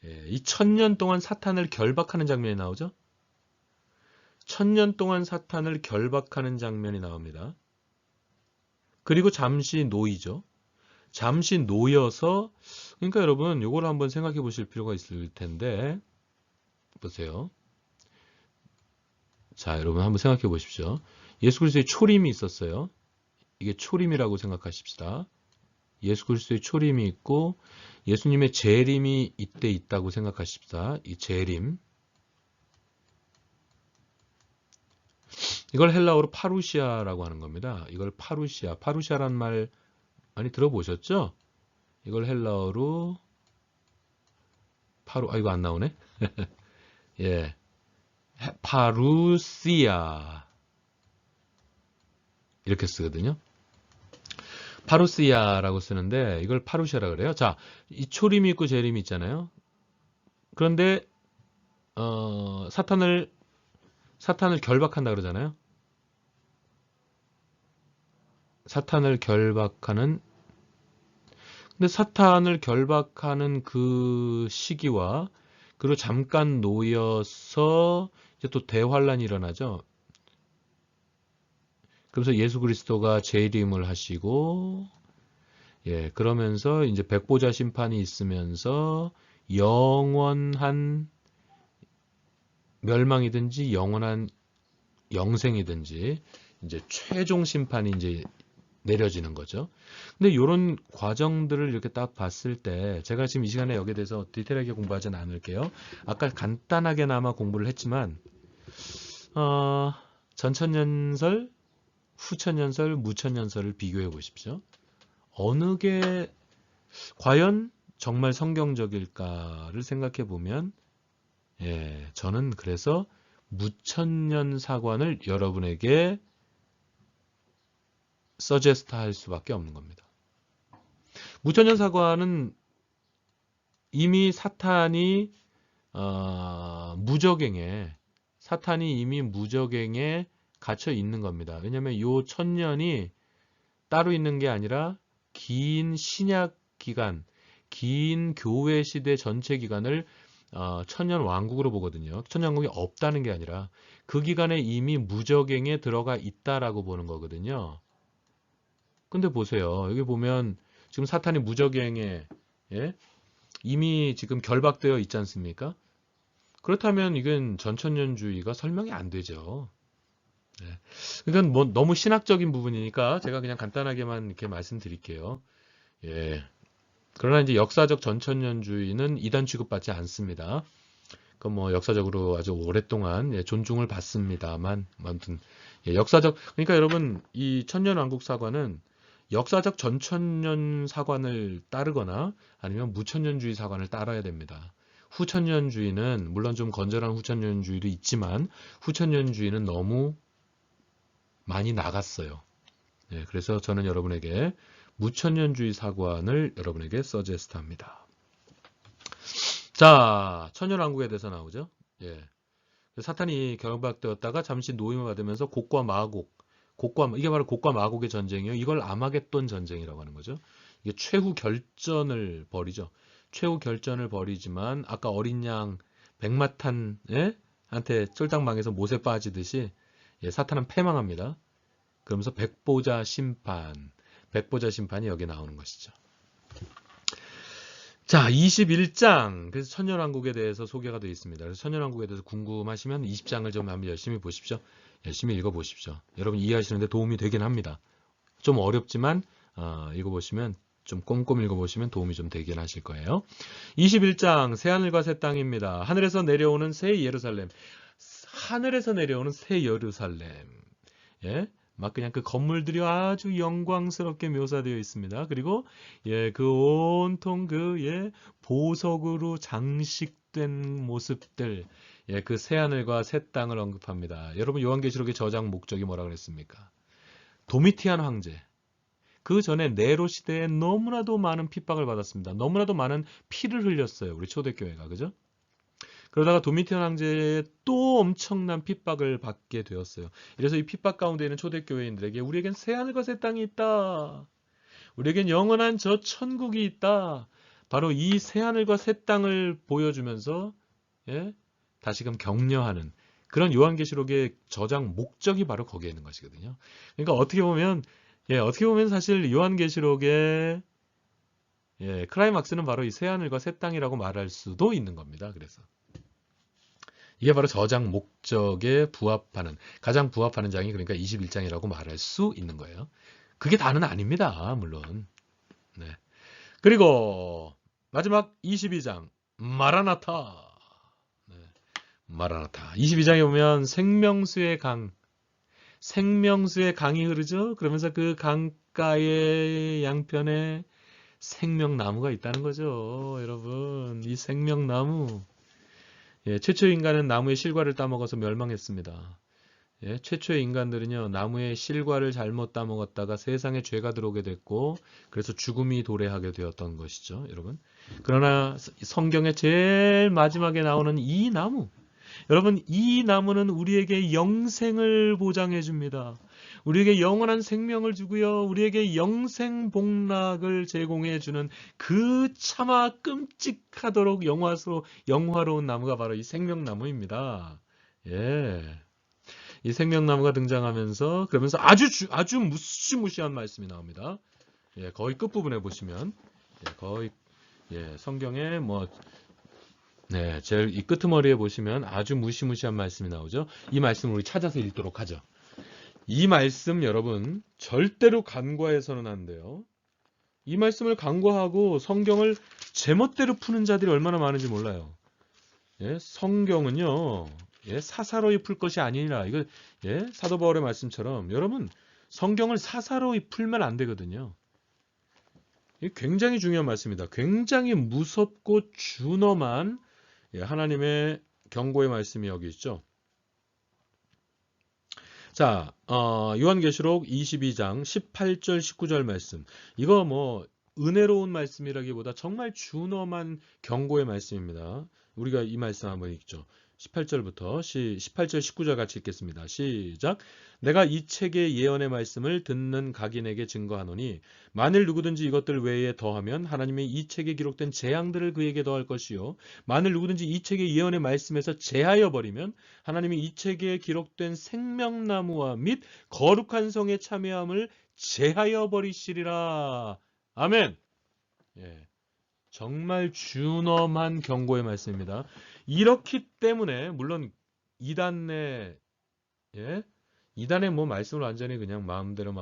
이 1000년 동안 사탄을 결박하는 장면이 나오죠. 1000년 동안 사탄을 결박하는 장면이 나옵니다. 그리고 잠시 놓이죠. 잠시 놓여서 그러니까 여러분 요걸 한번 생각해 보실 필요가 있을 텐데 보세요. 자, 여러분 한번 생각해 보십시오. 예수 그리스도의 초림이 있었어요. 이게 초림이라고 생각하십시다. 예수 그리스도의 초림이 있고 예수님의 재림이 이때 있다고 생각하십시다. 이 재림. 이걸 헬라어로 파루시아라고 하는 겁니다. 이걸 파루시아란 말 많이 들어보셨죠? 이걸 헬라어로 이거 안 나오네. 예. 파루시아. 이렇게 쓰거든요. 파루시아라고 쓰는데 이걸 파루시아라 그래요. 자, 이 초림이 있고 재림이 있잖아요. 그런데 사탄을 결박한다 그러잖아요. 사탄을 결박하는 근데 사탄을 결박하는 그 시기와 그리고 잠깐 놓여서 이제 또 대환란이 일어나죠. 그래서 예수 그리스도가 재림을 하시고 그러면서 이제 백보자 심판이 있으면서 영원한 멸망이든지 영원한 영생이든지 이제 최종 심판이 이제 내려지는 거죠. 근데 이런 과정들을 이렇게 딱 봤을 때 제가 지금 이 시간에 여기에 대해서 디테일하게 공부하지는 않을게요. 아까 간단하게나마 공부를 했지만 전천년설, 후천년설, 무천년설을 비교해 보십시오. 어느 게 과연 정말 성경적일까를 생각해 보면 저는 그래서 무천년 사관을 여러분에게 서제스트 할 수밖에 없는 겁니다. 무천년 사관은 이미 사탄이 이미 무적행에 갇혀 있는 겁니다. 왜냐하면 요 1000년이 따로 있는 게 아니라 긴 신약 기간, 긴 교회 시대 전체 기간을 천년 왕국으로 보거든요. 천년 왕국이 없다는 게 아니라 그 기간에 이미 무적행에 들어가 있다라고 보는 거거든요. 근데 보세요. 여기 보면 지금 사탄이 무적행에 이미 지금 결박되어 있지 않습니까? 그렇다면 이건 전천년주의가 설명이 안 되죠. 이건 뭐 너무 신학적인 부분이니까 제가 그냥 간단하게만 이렇게 말씀드릴게요. 그러나 이제 역사적 전천년주의는 이단 취급받지 않습니다. 그 뭐 역사적으로 아주 오랫동안 존중을 받습니다만 아무튼 그러니까 여러분 이 천년왕국 사관은 역사적 전천년 사관을 따르거나 아니면 무천년주의 사관을 따라야 됩니다. 후천년주의는 물론 좀 건전한 후천년주의도 있지만 후천년주의는 너무 많이 나갔어요. 그래서 저는 여러분에게 무천년주의 사관을 여러분에게 서제스트합니다. 자, 천년왕국에 대해서 나오죠. 사탄이 결박되었다가 잠시 노임을 받으면서 곡과 마곡, 이게 바로 곡과 마곡의 전쟁이에요. 이걸 아마겟돈 전쟁이라고 하는 거죠. 이게 최후 결전을 벌이죠. 최후 결전을 벌이지만 아까 어린 양 백마탄 한테 쫄딱망해서 못에 빠지듯이 사탄은 패망합니다. 그러면서 백보자 심판이 여기 나오는 것이죠. 자, 21장. 그래서 천년왕국에 대해서 소개가 되어 있습니다. 그래서 천년왕국에 대해서 궁금하시면 20장을 좀 한번 열심히 보십시오. 열심히 읽어보십시오. 여러분 이해하시는데 도움이 되긴 합니다. 좀 어렵지만 읽어보시면 좀 꼼꼼히 읽어보시면 도움이 좀 되긴 하실 거예요. 21장 새하늘과 새 땅입니다. 하늘에서 내려오는 새 예루살렘. 하늘에서 내려오는 새 예루살렘. 막 그냥 그 건물들이 아주 영광스럽게 묘사되어 있습니다. 그리고 그 온통 보석으로 장식된 모습들, 그 새하늘과 새 땅을 언급합니다. 여러분 요한계시록의 저장 목적이 뭐라 그랬습니까? 도미티안 황제. 그 전에 네로 시대에 너무나도 많은 핍박을 받았습니다. 너무나도 많은 피를 흘렸어요. 우리 초대교회가. 그죠? 그러다가 도미티안 황제의 또 엄청난 핍박을 받게 되었어요. 그래서 이 핍박 가운데 있는 초대교회인들에게 우리에겐 새하늘과 새 땅이 있다. 우리에겐 영원한 저 천국이 있다. 바로 이 새하늘과 새 땅을 보여주면서 예? 다시금 격려하는 그런 요한계시록의 저장 목적이 바로 거기에 있는 것이거든요. 그러니까 어떻게 보면 사실 요한계시록의 클라이막스는 바로 이 새하늘과 새 땅이라고 말할 수도 있는 겁니다. 그래서 이게 바로 저장 목적에 부합하는 가장 부합하는 장이 그러니까 21장이라고 말할 수 있는 거예요. 그게 다는 아닙니다. 물론. 네. 그리고 마지막 22장 마라나타. 네. 마라나타. 22장에 보면 생명수의 강이 흐르죠. 그러면서 그 강가의 양편에 생명나무가 있다는 거죠. 여러분, 이 생명나무. 최초 인간은 나무의 실과를 따먹어서 멸망했습니다. 최초의 인간들은요, 나무의 실과를 잘못 따먹었다가 세상에 죄가 들어오게 됐고, 그래서 죽음이 도래하게 되었던 것이죠, 여러분. 그러나 성경의 제일 마지막에 나오는 이 나무, 여러분, 이 나무는 우리에게 영생을 보장해 줍니다. 우리에게 영원한 생명을 주고요, 우리에게 영생 복락을 제공해 주는 그 차마 끔찍하도록 영화로운 나무가 바로 이 생명나무입니다. 이 생명나무가 등장하면서 그러면서 아주 무시무시한 말씀이 나옵니다. 거의 끝부분에 보시면 거의 성경에 제일 이 끄트머리에 보시면 아주 무시무시한 말씀이 나오죠. 이 말씀을 우리 찾아서 읽도록 하죠. 이 말씀 여러분 절대로 간과해서는 안 돼요. 이 말씀을 간과하고 성경을 제멋대로 푸는 자들이 얼마나 많은지 몰라요. 성경은요. 사사로이 풀 것이 아니라 이거 사도 바울의 말씀처럼 여러분 성경을 사사로이 풀면 안 되거든요. 이게 굉장히 중요한 말씀입니다. 굉장히 무섭고 준엄한 하나님의 경고의 말씀이 여기 있죠. 자, 요한계시록 22장 18절 19절 말씀. 이거 은혜로운 말씀이라기보다 정말 준엄한 경고의 말씀입니다. 우리가 이 말씀 한번 읽죠. 18절부터 18절 19절 같이 읽겠습니다. 시작. 내가 이 책의 예언의 말씀을 듣는 각인에게 증거하노니 만일 누구든지 이것들 외에 더하면 하나님이 이 책에 기록된 재앙들을 그에게 더할 것이요 만일 누구든지 이 책의 예언의 말씀에서 제하여 버리면 하나님이 이 책에 기록된 생명나무와 및 거룩한 성의 참여함을 제하여 버리시리라. 아멘. 정말 준엄한 경고의 말씀입니다. 이렇기 때문에 물론 이단의 말씀을 완전히 그냥 마음대로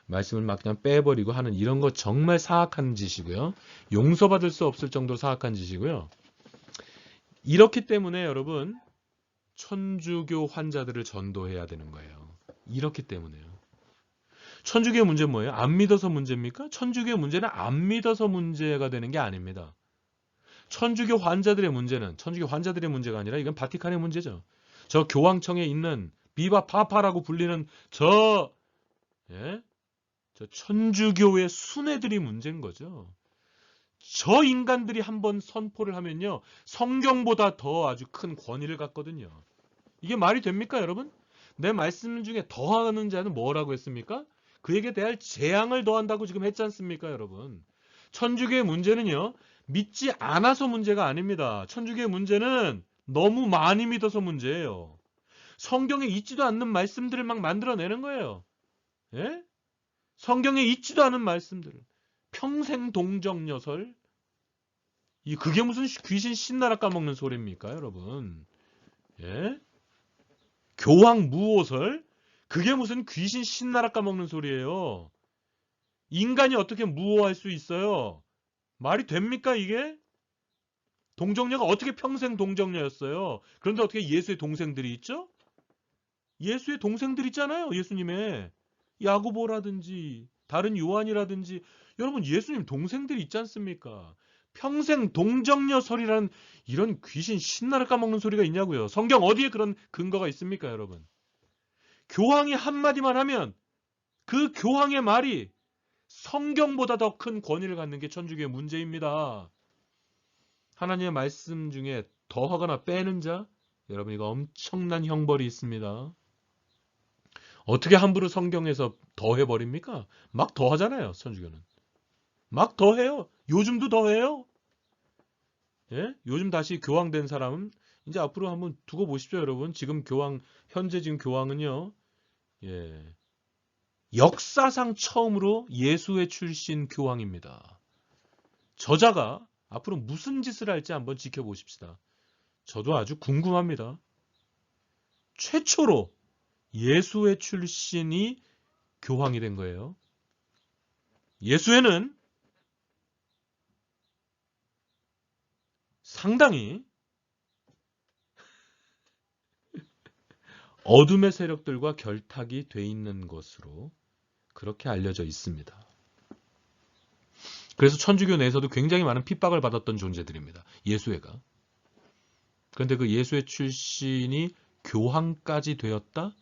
말씀을 그냥 빼버리고 하는 이런 거 정말 사악한 짓이고요. 용서받을 수 없을 정도로 사악한 짓이고요. 이렇기 때문에 여러분 천주교 환자들을 전도해야 되는 거예요. 이렇기 때문에요. 천주교의 문제는 뭐예요? 안 믿어서 문제입니까? 천주교의 문제는 안 믿어서 문제가 되는 게 아닙니다. 천주교 환자들의 문제가 아니라 이건 바티칸의 문제죠. 저 교황청에 있는 비바 파파라고 불리는 저 천주교의 순회들이 문제인 거죠. 저 인간들이 한번 선포를 하면요. 성경보다 더 아주 큰 권위를 갖거든요. 이게 말이 됩니까, 여러분? 내 말씀 중에 더하는 자는 뭐라고 했습니까? 그에게 대할 재앙을 더한다고 지금 했지 않습니까, 여러분? 천주교의 문제는요. 믿지 않아서 문제가 아닙니다. 천주교의 문제는 너무 많이 믿어서 문제예요. 성경에 있지도 않는 말씀들을 막 만들어내는 거예요. 성경에 있지도 않은 말씀들을. 평생 동정녀설. 그게 무슨 귀신 신나라 까먹는 소리입니까, 여러분? 교황 무오설. 그게 무슨 귀신 신나라 까먹는 소리예요. 인간이 어떻게 무오할 수 있어요? 말이 됩니까 이게? 동정녀가 어떻게 평생 동정녀였어요? 그런데 어떻게 예수의 동생들이 있죠? 예수의 동생들 있잖아요. 예수님의 야고보라든지 다른 요한이라든지 여러분 예수님 동생들이 있지 않습니까? 평생 동정녀설이라는 이런 귀신 신나를 까먹는 소리가 있냐고요. 성경 어디에 그런 근거가 있습니까 여러분? 교황이 한마디만 하면 그 교황의 말이 성경보다 더 큰 권위를 갖는 게 천주교의 문제입니다. 하나님의 말씀 중에 더하거나 빼는 자, 여러분 이거 엄청난 형벌이 있습니다. 어떻게 함부로 성경에서 더해버립니까? 막 더하잖아요, 천주교는. 막 더해요. 요즘도 더해요. 예? 요즘 다시 교황된 사람은 이제 앞으로 한번 두고 보십시오, 여러분. 지금 현재 지금 교황은요, 예, 역사상 처음으로 예수회 출신 교황입니다. 저자가 앞으로 무슨 짓을 할지 한번 지켜보십시다. 저도 아주 궁금합니다. 최초로 예수회 출신이 교황이 된 거예요. 예수회는 상당히 어둠의 세력들과 결탁이 돼 있는 것으로 그렇게 알려져 있습니다. 그래서 천주교 내에서도 굉장히 많은 핍박을 받았던 존재들입니다. 예수회가. 그런데 그 예수회 출신이 교황까지 되었다?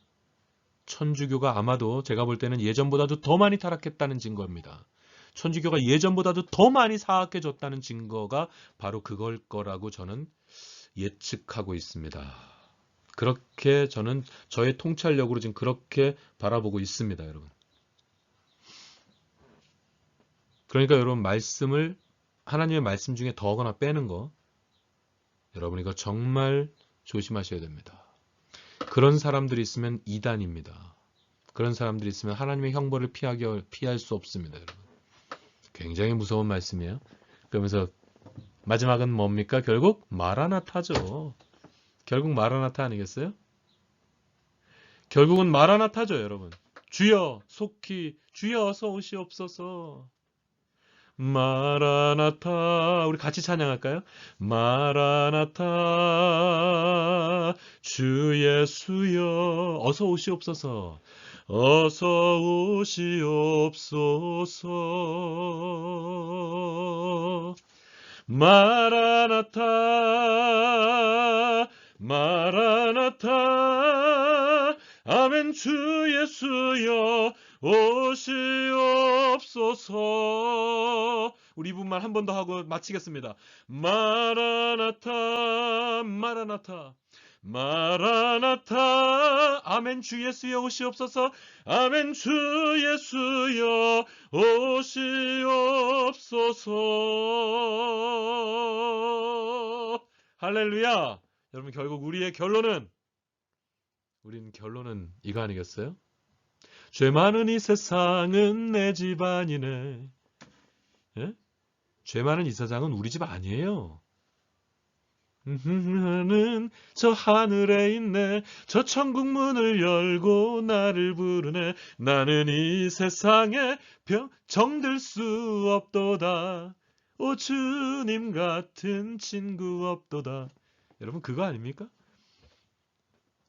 천주교가 아마도 제가 볼 때는 예전보다도 더 많이 타락했다는 증거입니다. 천주교가 예전보다도 더 많이 사악해졌다는 증거가 바로 그걸 거라고 저는 예측하고 있습니다. 그렇게 저는 저의 통찰력으로 지금 그렇게 바라보고 있습니다, 여러분. 그러니까 여러분 하나님의 말씀 중에 더하거나 빼는 거 여러분 이거 정말 조심하셔야 됩니다. 그런 사람들이 있으면 이단입니다. 그런 사람들이 있으면 하나님의 형벌을 피할 수 없습니다, 여러분. 굉장히 무서운 말씀이에요. 그러면서 마지막은 뭡니까? 결국 마라나타죠. 결국 마라나타 아니겠어요? 결국은 마라나타죠, 여러분. 주여 주여 어서 오시옵소서. 마라나타. 우리 같이 찬양할까요? 마라나타 주 예수여 어서 오시옵소서. 어서 오시옵소서. 마라나타 마라나타 아멘 주 예수여 오시옵소서. 우리 이 부분만 한 번 더 하고 마치겠습니다. 마라나타 마라나타 마라나타 아멘 주 예수여 오시옵소서. 아멘 주 예수여 오시옵소서. 할렐루야. 여러분 결국 우리의 결론은 이거 아니겠어요? 죄 많은 이 세상은 내 집 아니네. 예? 죄 많은 이 세상은 우리 집 아니에요. 나는 저 하늘에 있네. 저 천국 문을 열고 나를 부르네. 나는 이 세상에 정들 수 없도다. 오 주님 같은 친구 없도다. 여러분 그거 아닙니까?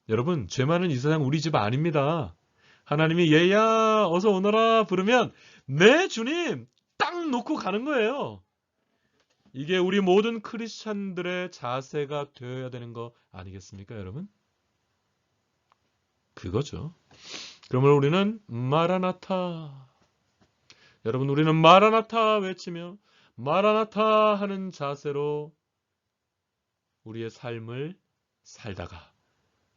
여러분 죄 많은 이 세상 우리 집 아닙니다. 하나님이 얘야 어서 오너라 부르면 네 주님 딱 놓고 가는 거예요. 이게 우리 모든 크리스찬들의 자세가 되어야 되는 거 아니겠습니까, 여러분? 그거죠. 그러면 우리는 마라나타. 여러분 우리는 마라나타 외치며 마라나타 하는 자세로 우리의 삶을 살다가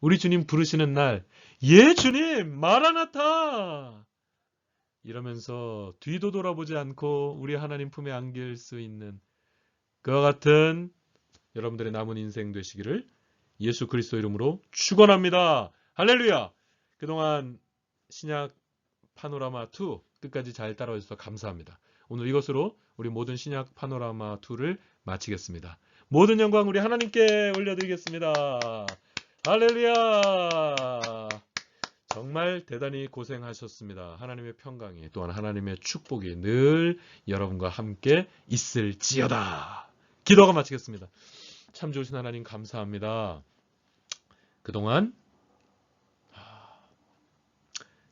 우리 주님 부르시는 날 예 주님 마라나타 이러면서 뒤도 돌아보지 않고 우리 하나님 품에 안길 수 있는 그와 같은 여러분들의 남은 인생 되시기를 예수 그리스도 이름으로 축원합니다. 할렐루야. 그동안 신약 파노라마 2 끝까지 잘 따라와 주셔서 감사합니다. 오늘 이것으로 우리 모든 신약 파노라마 2를 마치겠습니다. 모든 영광 우리 하나님께 올려드리겠습니다. 할렐루야. 정말 대단히 고생하셨습니다. 하나님의 평강이 또한 하나님의 축복이 늘 여러분과 함께 있을지어다. 기도가 마치겠습니다. 참 좋으신 하나님 감사합니다. 그동안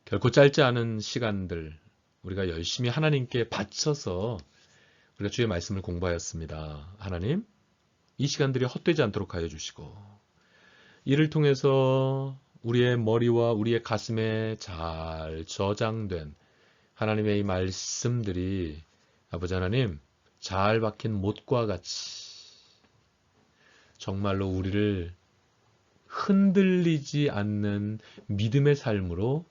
결코 짧지 않은 시간들 우리가 열심히 하나님께 바쳐서 우리가 주의 말씀을 공부하였습니다. 하나님 이 시간들이 헛되지 않도록 하여 주시고 이를 통해서 우리의 머리와 우리의 가슴에 잘 저장된 하나님의 이 말씀들이 아버지 하나님 잘 박힌 못과 같이 정말로 우리를 흔들리지 않는 믿음의 삶으로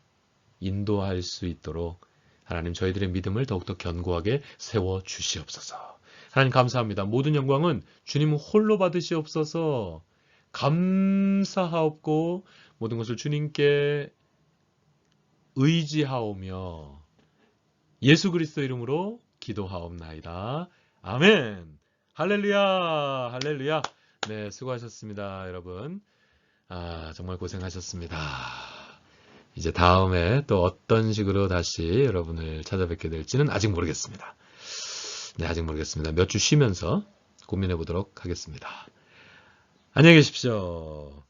인도할 수 있도록 하나님 저희들의 믿음을 더욱더 견고하게 세워 주시옵소서. 하나님 감사합니다. 모든 영광은 주님 홀로 받으시옵소서. 감사하옵고 모든 것을 주님께 의지하오며 예수 그리스도 이름으로 기도하옵나이다. 아멘. 할렐루야. 할렐루야. 네, 수고하셨습니다, 여러분. 정말 고생하셨습니다. 이제 다음에 또 어떤 식으로 다시 여러분을 찾아뵙게 될지는 아직 모르겠습니다. 네, 아직 모르겠습니다. 몇 주 쉬면서 고민해 보도록 하겠습니다. 안녕히 계십시오.